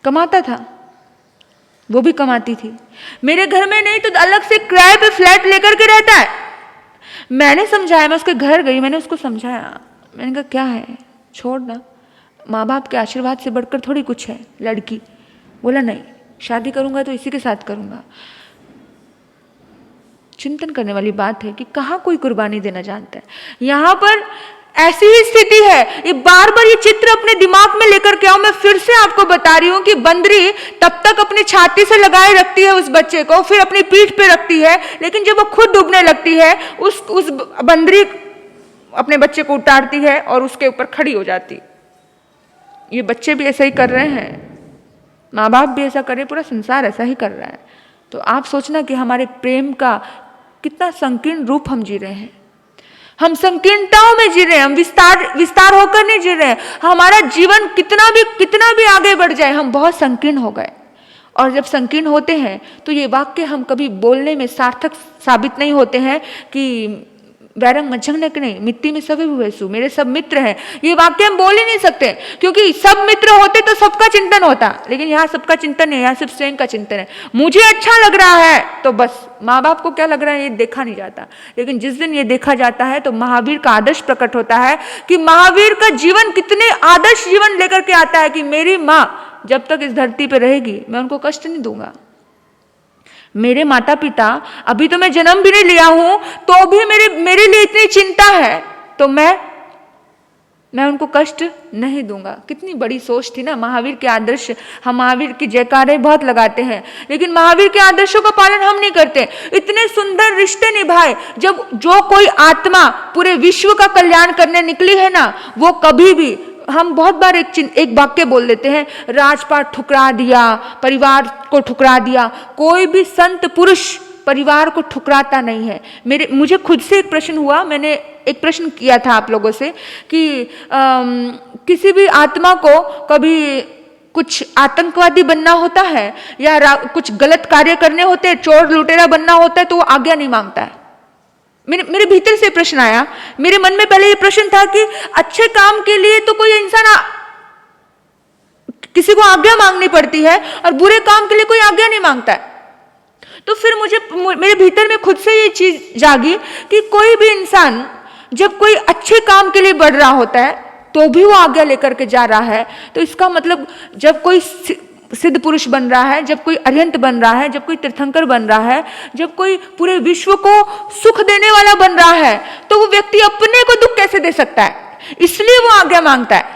कमाता था, वो भी कमाती थी, मेरे घर में नहीं तो अलग से किराए पे फ्लैट लेकर के रहता है। मैंने समझाया, मैं उसके घर गई, मैंने उसको समझाया, मैंने कहा क्या है छोड़ ना, माँ बाप के आशीर्वाद से बढ़कर थोड़ी कुछ है लड़की। बोला नहीं, शादी करूंगा तो इसी के साथ करूंगा। चिंतन करने वाली बात है कि कहाँ कोई कुर्बानी देना जानता है। यहाँ पर ऐसी ही स्थिति है। ये बार बार ये चित्र अपने दिमाग में लेकर के आओ। मैं फिर से आपको बता रही हूँ कि बंदरी तब तक अपनी छाती से लगाए रखती है उस बच्चे को, फिर अपनी पीठ पे रखती है, लेकिन जब वो खुद डूबने लगती है उस बंदरी अपने बच्चे को उतारती है और उसके ऊपर खड़ी हो जाती। ये बच्चे भी ऐसा ही कर रहे हैं, माँ बाप भी ऐसा कर रहे, पूरा संसार ऐसा ही कर रहा है। तो आप सोचना कि हमारे प्रेम का कितना संकीर्ण रूप हम जी रहे हैं। हम संकीर्णताओं में जी रहे हैं, हम विस्तार होकर नहीं जी रहे हैं। हमारा जीवन कितना भी आगे बढ़ जाए, हम बहुत संकीर्ण हो गए। और जब संकीर्ण होते हैं तो ये वाक्य हम कभी बोलने में सार्थक साबित नहीं होते हैं कि वैरंग मज्जंग नहीं, मिट्टी में सभी हुएसु, मेरे सब मित्र हैं। ये वाक्य हम बोल ही नहीं सकते, क्योंकि सब मित्र होते तो सबका चिंतन होता, लेकिन यहाँ सबका चिंतन नहीं, यहाँ सिर्फ स्वयं का चिंतन है। मुझे अच्छा लग रहा है तो बस, माँ बाप को क्या लग रहा है ये देखा नहीं जाता। लेकिन जिस दिन ये देखा जाता है तो महावीर का आदर्श प्रकट होता है कि महावीर का जीवन कितने आदर्श जीवन लेकर के आता है कि मेरी माँ जब तक इस धरती पर रहेगी मैं उनको कष्ट नहीं दूंगा। मेरे माता पिता, अभी तो मैं जन्म भी नहीं लिया हूं तो भी मेरे लिए इतनी चिंता है, तो मैं उनको कष्ट नहीं दूंगा। कितनी बड़ी सोच थी ना महावीर के आदर्श। हम महावीर की जयकारें बहुत लगाते हैं, लेकिन महावीर के आदर्शों का पालन हम नहीं करते। इतने सुंदर रिश्ते निभाए। जब जो कोई आत्मा पूरे विश्व का कल्याण करने निकली है ना, वो कभी भी, हम बहुत बार एक वाक्य बोल देते हैं, राजपाट ठुकरा दिया, परिवार को ठुकरा दिया। कोई भी संत पुरुष परिवार को ठुकराता नहीं है। मुझे खुद से एक प्रश्न हुआ, मैंने एक प्रश्न किया था आप लोगों से कि किसी भी आत्मा को कभी कुछ आतंकवादी बनना होता है या कुछ गलत कार्य करने होते हैं, चोर लुटेरा बनना होता है, तो वो आज्ञा नहीं मांगता है। मेरे भीतर से प्रश्न आया, मेरे मन में पहले ये प्रश्न था कि अच्छे काम के लिए तो कोई इंसान किसी को आज्ञा मांगनी पड़ती है और बुरे काम के लिए कोई आज्ञा नहीं मांगता है। तो फिर मेरे भीतर में खुद से ये चीज जागी कि कोई भी इंसान जब कोई अच्छे काम के लिए बढ़ रहा होता है तो भी वो आज्ञा लेकर के जा रहा है। तो इसका मतलब जब कोई सिद्ध पुरुष बन रहा है, जब कोई अरिहंत बन रहा है, जब कोई तीर्थंकर बन रहा है, जब कोई पूरे विश्व को सुख देने वाला बन रहा है, तो वो व्यक्ति अपने को दुख कैसे दे सकता है? इसलिए वो आज्ञा मांगता है।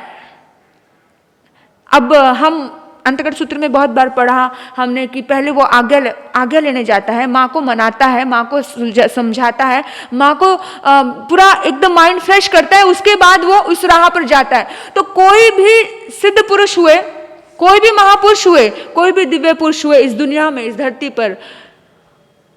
अब हम अंतकर्ण सूत्र में बहुत बार पढ़ा हमने कि पहले वो आज्ञा लेने जाता है, माँ को मनाता है, माँ को समझाता है, माँ को पूरा एकदम माइंड फ्रेश करता है, उसके बाद वो उस राह पर जाता है। तो कोई भी सिद्ध पुरुष हुए, कोई भी महापुरुष हुए, कोई भी दिव्य पुरुष हुए इस दुनिया में, इस धरती पर,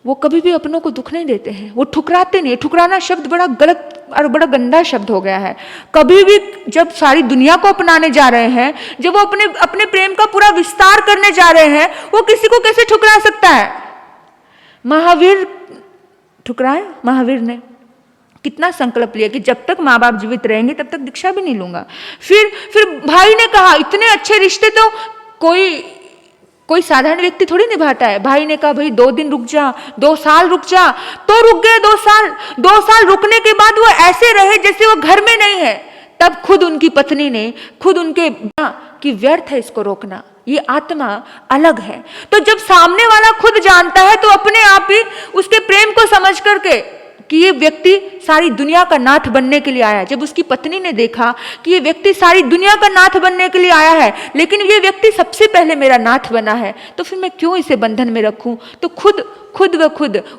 वो कभी भी अपनों को दुख नहीं देते हैं, वो ठुकराते नहीं। ठुकराना शब्द बड़ा गलत और बड़ा गंदा शब्द हो गया है। कभी भी जब सारी दुनिया को अपनाने जा रहे हैं, जब वो अपने प्रेम का पूरा विस्तार करने जा रहे हैं, वो किसी को कैसे ठुकरा सकता है? महावीर ठुकराए, महावीर ने कितना संकल्प लिया कि जब तक माँ बाप जीवित रहेंगे तब तक दीक्षा भी नहीं लूंगा। फिर भाई ने कहा, इतने अच्छे रिश्ते तो कोई साधारण व्यक्ति थोड़ी निभाता है। भाई ने कहा भाई 2 दिन रुक जा, 2 साल रुक जा, तो रुक गए 2 साल। 2 साल रुकने के बाद वो ऐसे रहे जैसे वो घर में नहीं है। तब खुद उनकी पत्नी ने खुद उनके कि व्यर्थ है इसको रोकना, ये आत्मा अलग है। तो जब सामने वाला खुद जानता है तो अपने आप ही उसके प्रेम को समझ करके कि ये व्यक्ति सारी दुनिया का नाथ बनने के लिए आया है। जब उसकी पत्नी ने देखा कि ये व्यक्ति सारी दुनिया का नाथ बनने के लिए आया है, लेकिन ये व्यक्ति सबसे पहले मेरा नाथ बना है, तो फिर मैं क्यों इसे बंधन में रखूं? तो खुद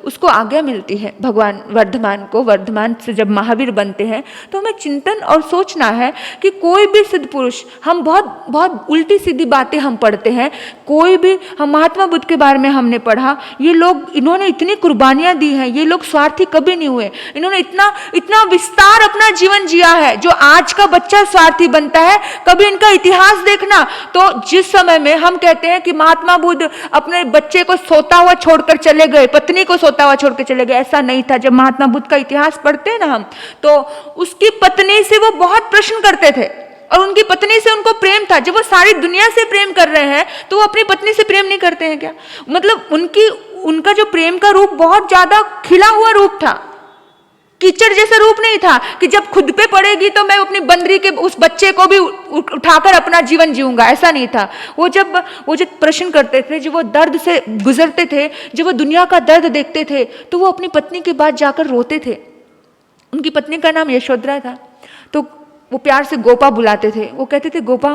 उसको आज्ञा मिलती है भगवान वर्धमान को। वर्धमान से जब महावीर बनते हैं तो हमें चिंतन और सोचना है कि कोई भी सिद्ध पुरुष, हम बहुत उल्टी सीधी बातें हम पढ़ते हैं। कोई भी, हम महात्मा बुद्ध के बारे में हमने पढ़ा, ये लोग, इन्होंने इतनी कुर्बानियां दी हैं, ये लोग स्वार्थी कभी नहीं हुए। इन्होंने इतना विस्तार अपना जीवन जिया है। जो आज का बच्चा स्वार्थी बनता है, कभी इनका इतिहास देखना। तो जिस समय में हम कहते हैं कि महात्मा बुद्ध अपने बच्चे को सोता हुआ छोड़कर चले गए, पत्नी को सोता हुआ छोड़ के चले गए, ऐसा नहीं था। जब महात्मा बुद्ध का इतिहास पढ़ते हैं ना हम, तो उसकी पत्नी से वो बहुत प्रश्न करते थे और उनकी पत्नी से उनको प्रेम था। जब वो सारी दुनिया से प्रेम कर रहे हैं तो वो अपनी पत्नी से प्रेम नहीं करते हैं क्या? मतलब उनका जो प्रेम का रूप बहुत ज्यादा खिला हुआ रूप था, कीचड़ जैसा रूप नहीं था कि जब खुद पे पड़ेगी तो मैं अपनी बंदरी के उस बच्चे को भी उठाकर अपना जीवन जीऊंगा, ऐसा नहीं था। वो जब प्रश्न करते थे, जब वो दर्द से गुजरते थे, जब वो दुनिया का दर्द देखते थे, तो वो अपनी पत्नी के पास जाकर रोते थे। उनकी पत्नी का नाम यशोधरा था, तो वो प्यार से गोपा बुलाते थे। वो कहते थे, गोपा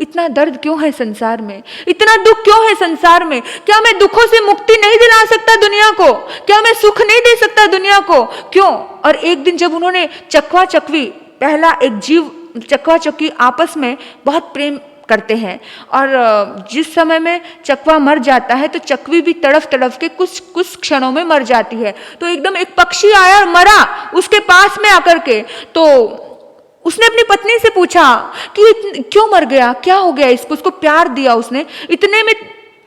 इतना दर्द क्यों है संसार में, इतना दुख क्यों है संसार में? क्या मैं दुखों से मुक्ति नहीं दिला सकता दुनिया को? क्या मैं सुख नहीं दे सकता दुनिया को? क्यों? और एक दिन जब उन्होंने चकवा चकवी, पहला एक जीव चकवा चक्की आपस में बहुत प्रेम करते हैं, और जिस समय में चकवा मर जाता है तो चकवी भी तड़फ तड़फ के कुछ क्षणों में मर जाती है। तो एकदम एक पक्षी आया और मरा उसके पास में आकर के, तो उसने अपनी पत्नी से पूछा कि क्यों मर गया, क्या हो गया इसको? उसको प्यार दिया उसने, इतने में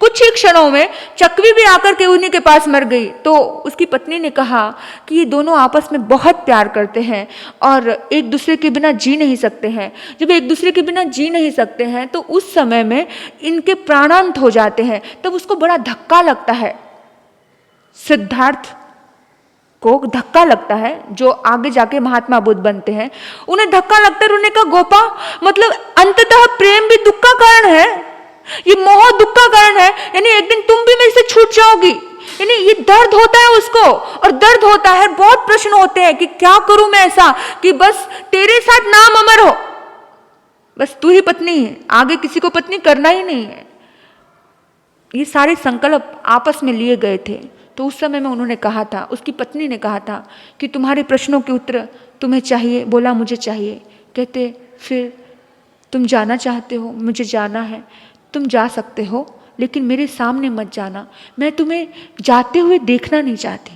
कुछ ही क्षणों में चकवी भी आकर के उन्हीं के पास मर गई। तो उसकी पत्नी ने कहा कि ये दोनों आपस में बहुत प्यार करते हैं और एक दूसरे के बिना जी नहीं सकते हैं। जब एक दूसरे के बिना जी नहीं सकते हैं तो उस समय में इनके प्राणांत हो जाते हैं। तब उसको बड़ा धक्का लगता है, सिद्धार्थ को धक्का लगता है, जो आगे जाके महात्मा बुद्ध बनते हैं। उन्हें धक्का लगता है, उन्होंने कहा, गोपा मतलब अंततः प्रेम भी दुख का कारण है, ये मोह दुख का कारण है, यानी एक दिन तुम भी मेरे से छूट जाओगी। यानी ये दर्द होता है उसको, और दर्द होता है, बहुत प्रश्न होते हैं कि क्या करूं मैं ऐसा कि बस तेरे साथ नाम अमर हो, बस तू ही पत्नी है, आगे किसी को पत्नी करना ही नहीं है। ये सारे संकल्प आपस में लिए गए थे। तो उस समय में उन्होंने कहा था, उसकी पत्नी ने कहा था कि तुम्हारे प्रश्नों के उत्तर तुम्हें चाहिए? बोला मुझे चाहिए। कहते फिर तुम जाना चाहते हो? मुझे जाना है। तुम जा सकते हो, लेकिन मेरे सामने मत जाना, मैं तुम्हें जाते हुए देखना नहीं चाहती।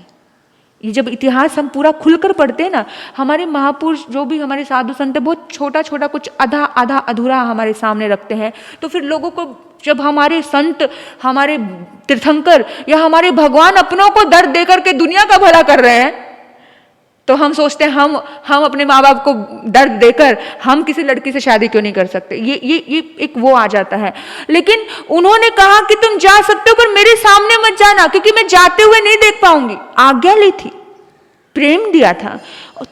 ये जब इतिहास हम पूरा खुलकर पढ़ते हैं ना, हमारे महापुरुष जो भी हमारे साधु संत बहुत छोटा छोटा कुछ आधा आधा अधूरा हमारे सामने रखते हैं, तो फिर लोगों को जब हमारे संत, हमारे तीर्थंकर या हमारे भगवान अपनों को दर्द देकर के दुनिया का भला कर रहे हैं, तो हम सोचते हैं हम अपने माँ बाप को दर्द देकर हम किसी लड़की से शादी क्यों नहीं कर सकते। ये एक वो आ जाता है। लेकिन उन्होंने कहा कि तुम जा सकते हो पर मेरे सामने मत जाना, क्योंकि मैं जाते हुए नहीं देख पाऊंगी। आज्ञा ली थी, प्रेम दिया था,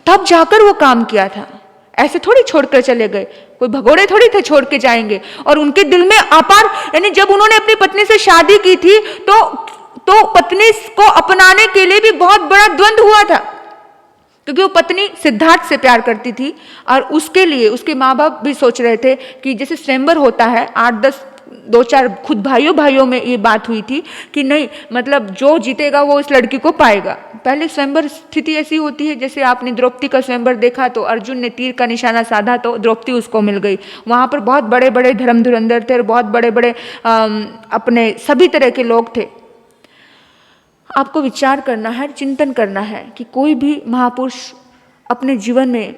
तब जाकर वो काम किया था। ऐसे थोड़ी छोड़कर चले गए, कोई भगोड़े थोड़ी थे छोड़ के जाएंगे। और उनके दिल में अपार, यानी जब उन्होंने अपनी पत्नी से शादी की थी तो पत्नी को अपनाने के लिए भी बहुत बड़ा द्वंद्व हुआ था, क्योंकि वो पत्नी सिद्धार्थ से प्यार करती थी और उसके लिए उसके माँ बाप भी सोच रहे थे कि जैसे स्वयंवर होता है, 8-10 2-4 खुद भाइयों में ये बात हुई थी कि नहीं, मतलब जो जीतेगा वो इस लड़की को पाएगा। पहले स्वयंवर स्थिति ऐसी होती है, जैसे आपने द्रौपदी का स्वयंवर देखा तो अर्जुन ने तीर का निशाना साधा तो द्रौपदी उसको मिल गई। वहाँ पर बहुत बड़े बड़े धर्म धुरंधर थे और बहुत बड़े बड़े अपने सभी तरह के लोग थे। आपको विचार करना है, चिंतन करना है कि कोई भी महापुरुष अपने जीवन में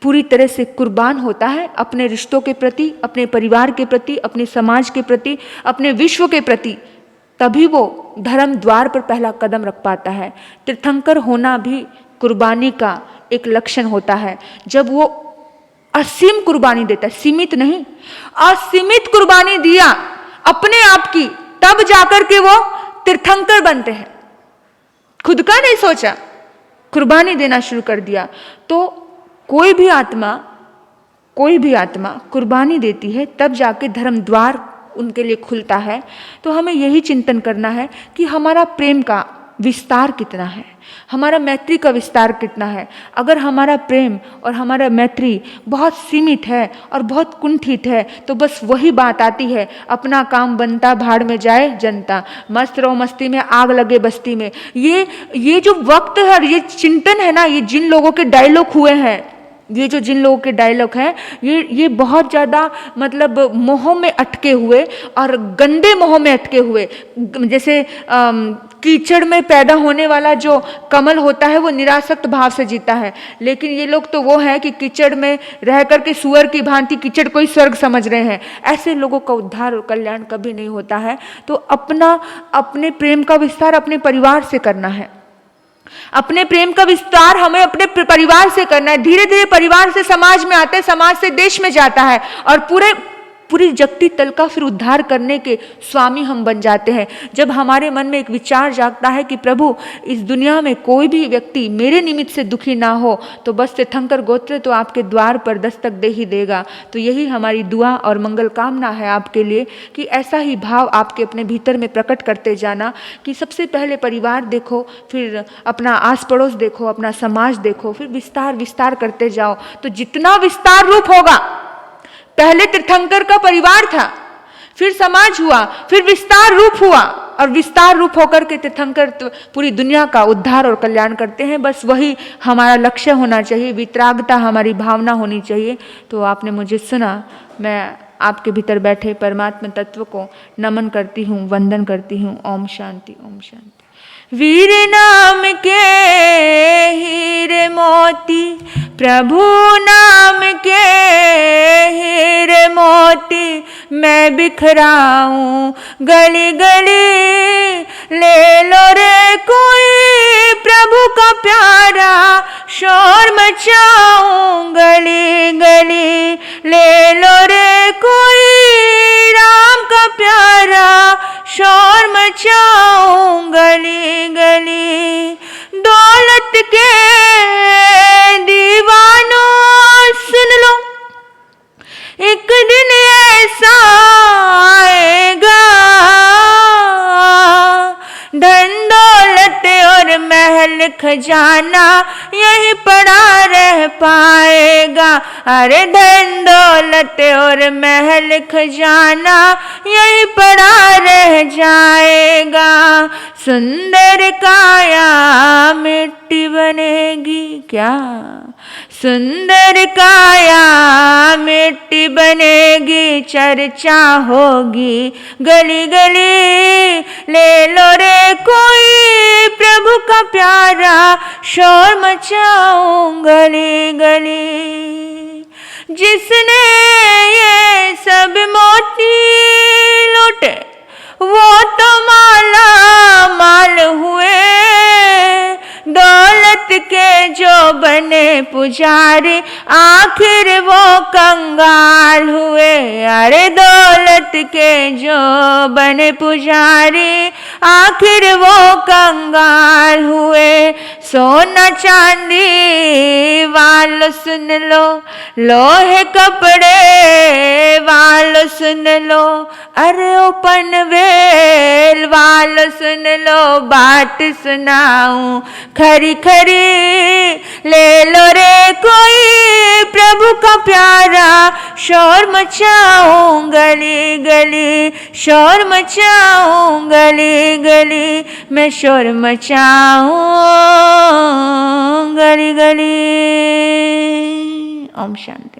पूरी तरह से कुर्बान होता है अपने रिश्तों के प्रति, अपने परिवार के प्रति, अपने समाज के प्रति, अपने विश्व के प्रति, तभी वो धर्म द्वार पर पहला कदम रख पाता है। तीर्थंकर होना भी कुर्बानी का एक लक्षण होता है। जब वो असीम कुर्बानी देता है, सीमित नहीं, असीमित कुर्बानी दिया अपने आप की, तब जाकर के वो तीर्थंकर बनते हैं। खुद का नहीं सोचा, कुर्बानी देना शुरू कर दिया। तो कोई भी आत्मा कुर्बानी देती है, तब जाके धर्म द्वार उनके लिए खुलता है। तो हमें यही चिंतन करना है कि हमारा प्रेम का विस्तार कितना है, हमारा मैत्री का विस्तार कितना है। अगर हमारा प्रेम और हमारा मैत्री बहुत सीमित है और बहुत कुंठित है, तो बस वही बात आती है, अपना काम बनता भाड़ में जाए जनता, मस्त रहो मस्ती में आग लगे बस्ती में। ये जो वक्त है, ये चिंतन है ना, ये जिन लोगों के डायलॉग हुए हैं, ये जो जिन लोगों के डायलॉग हैं, ये बहुत ज़्यादा मतलब मोह में अटके हुए और गंदे मोह में अटके हुए। जैसे कीचड़ में पैदा होने वाला जो कमल होता है वो निरासक्त भाव से जीता है, लेकिन ये लोग तो वो है कि कीचड़ में रह करके सुअर की भांति कीचड़ को ही स्वर्ग समझ रहे हैं। ऐसे लोगों का उद्धार और कल्याण कभी नहीं होता है। तो अपने प्रेम का विस्तार अपने परिवार से करना है। अपने प्रेम का विस्तार हमें अपने परिवार से करना है। धीरे धीरे परिवार से समाज में आता है, समाज से देश में जाता है और पूरी जगती तल का फिर उद्धार करने के स्वामी हम बन जाते हैं। जब हमारे मन में एक विचार जागता है कि प्रभु इस दुनिया में कोई भी व्यक्ति मेरे निमित्त से दुखी ना हो, तो बस तीर्थंकर गोत्र तो आपके द्वार पर दस्तक दे ही देगा। तो यही हमारी दुआ और मंगल कामना है आपके लिए कि ऐसा ही भाव आपके अपने भीतर में प्रकट करते जाना कि सबसे पहले परिवार देखो, फिर अपना आस पड़ोस देखो, अपना समाज देखो, फिर विस्तार करते जाओ। तो जितना विस्तार रूप होगा, पहले तीर्थंकर का परिवार था, फिर समाज हुआ, फिर विस्तार रूप हुआ और विस्तार रूप होकर के तीर्थंकर पूरी दुनिया का उद्धार और कल्याण करते हैं। बस वही हमारा लक्ष्य होना चाहिए, वितरागता हमारी भावना होनी चाहिए। तो आपने मुझे सुना, मैं आपके भीतर बैठे परमात्मा तत्व को नमन करती हूँ, वंदन करती हूँ। ओम शांति, ओम शांति। वीर नाम के हीरे मोती, प्रभु नाम के हीरे मोती, मैं बिखराऊं गली गली, ले लो रे कोई प्रभु का प्यारा, शोर मचाऊं गली गली, ले लो रे कोई राम का प्यारा, शोर मचाऊं गली गली। दौलत के दीवानों सुन लो, एक दिन ऐसा आएगा, धन दौलत और महल खजाना यही पड़ा रह पाएगा। अरे धन दौलत और महल खजाना यही पड़ा रह जाएगा। सुंदर काया मिट्टी बनेगी क्या, सुंदर काया मिट्टी बनेगी, चर्चा होगी गली गली, ले लो रे कोई प्रभु का प्यारा, शोर मचाऊं गली गली। जिसने ये सब मोती लूटे वो तो माला माल हुए, दौलत के जो बने पुजारी आखिर वो कंगाल हुए। अरे दौलत के जो बने पुजारी आखिर वो कंगाल हुए। सोना चांदी वालों सुन लो, लोहे कपड़े वालों सुन लो, अरे ओ पनवेल वालों सुन लो, बात सुनाऊं खरी खरी, ले लो रे कोई प्रभु का प्यारा, शोर मचाऊं गली गली, शोर मचाऊं गली गली, मैं शोर मचाऊं गली गली। ओम शांति।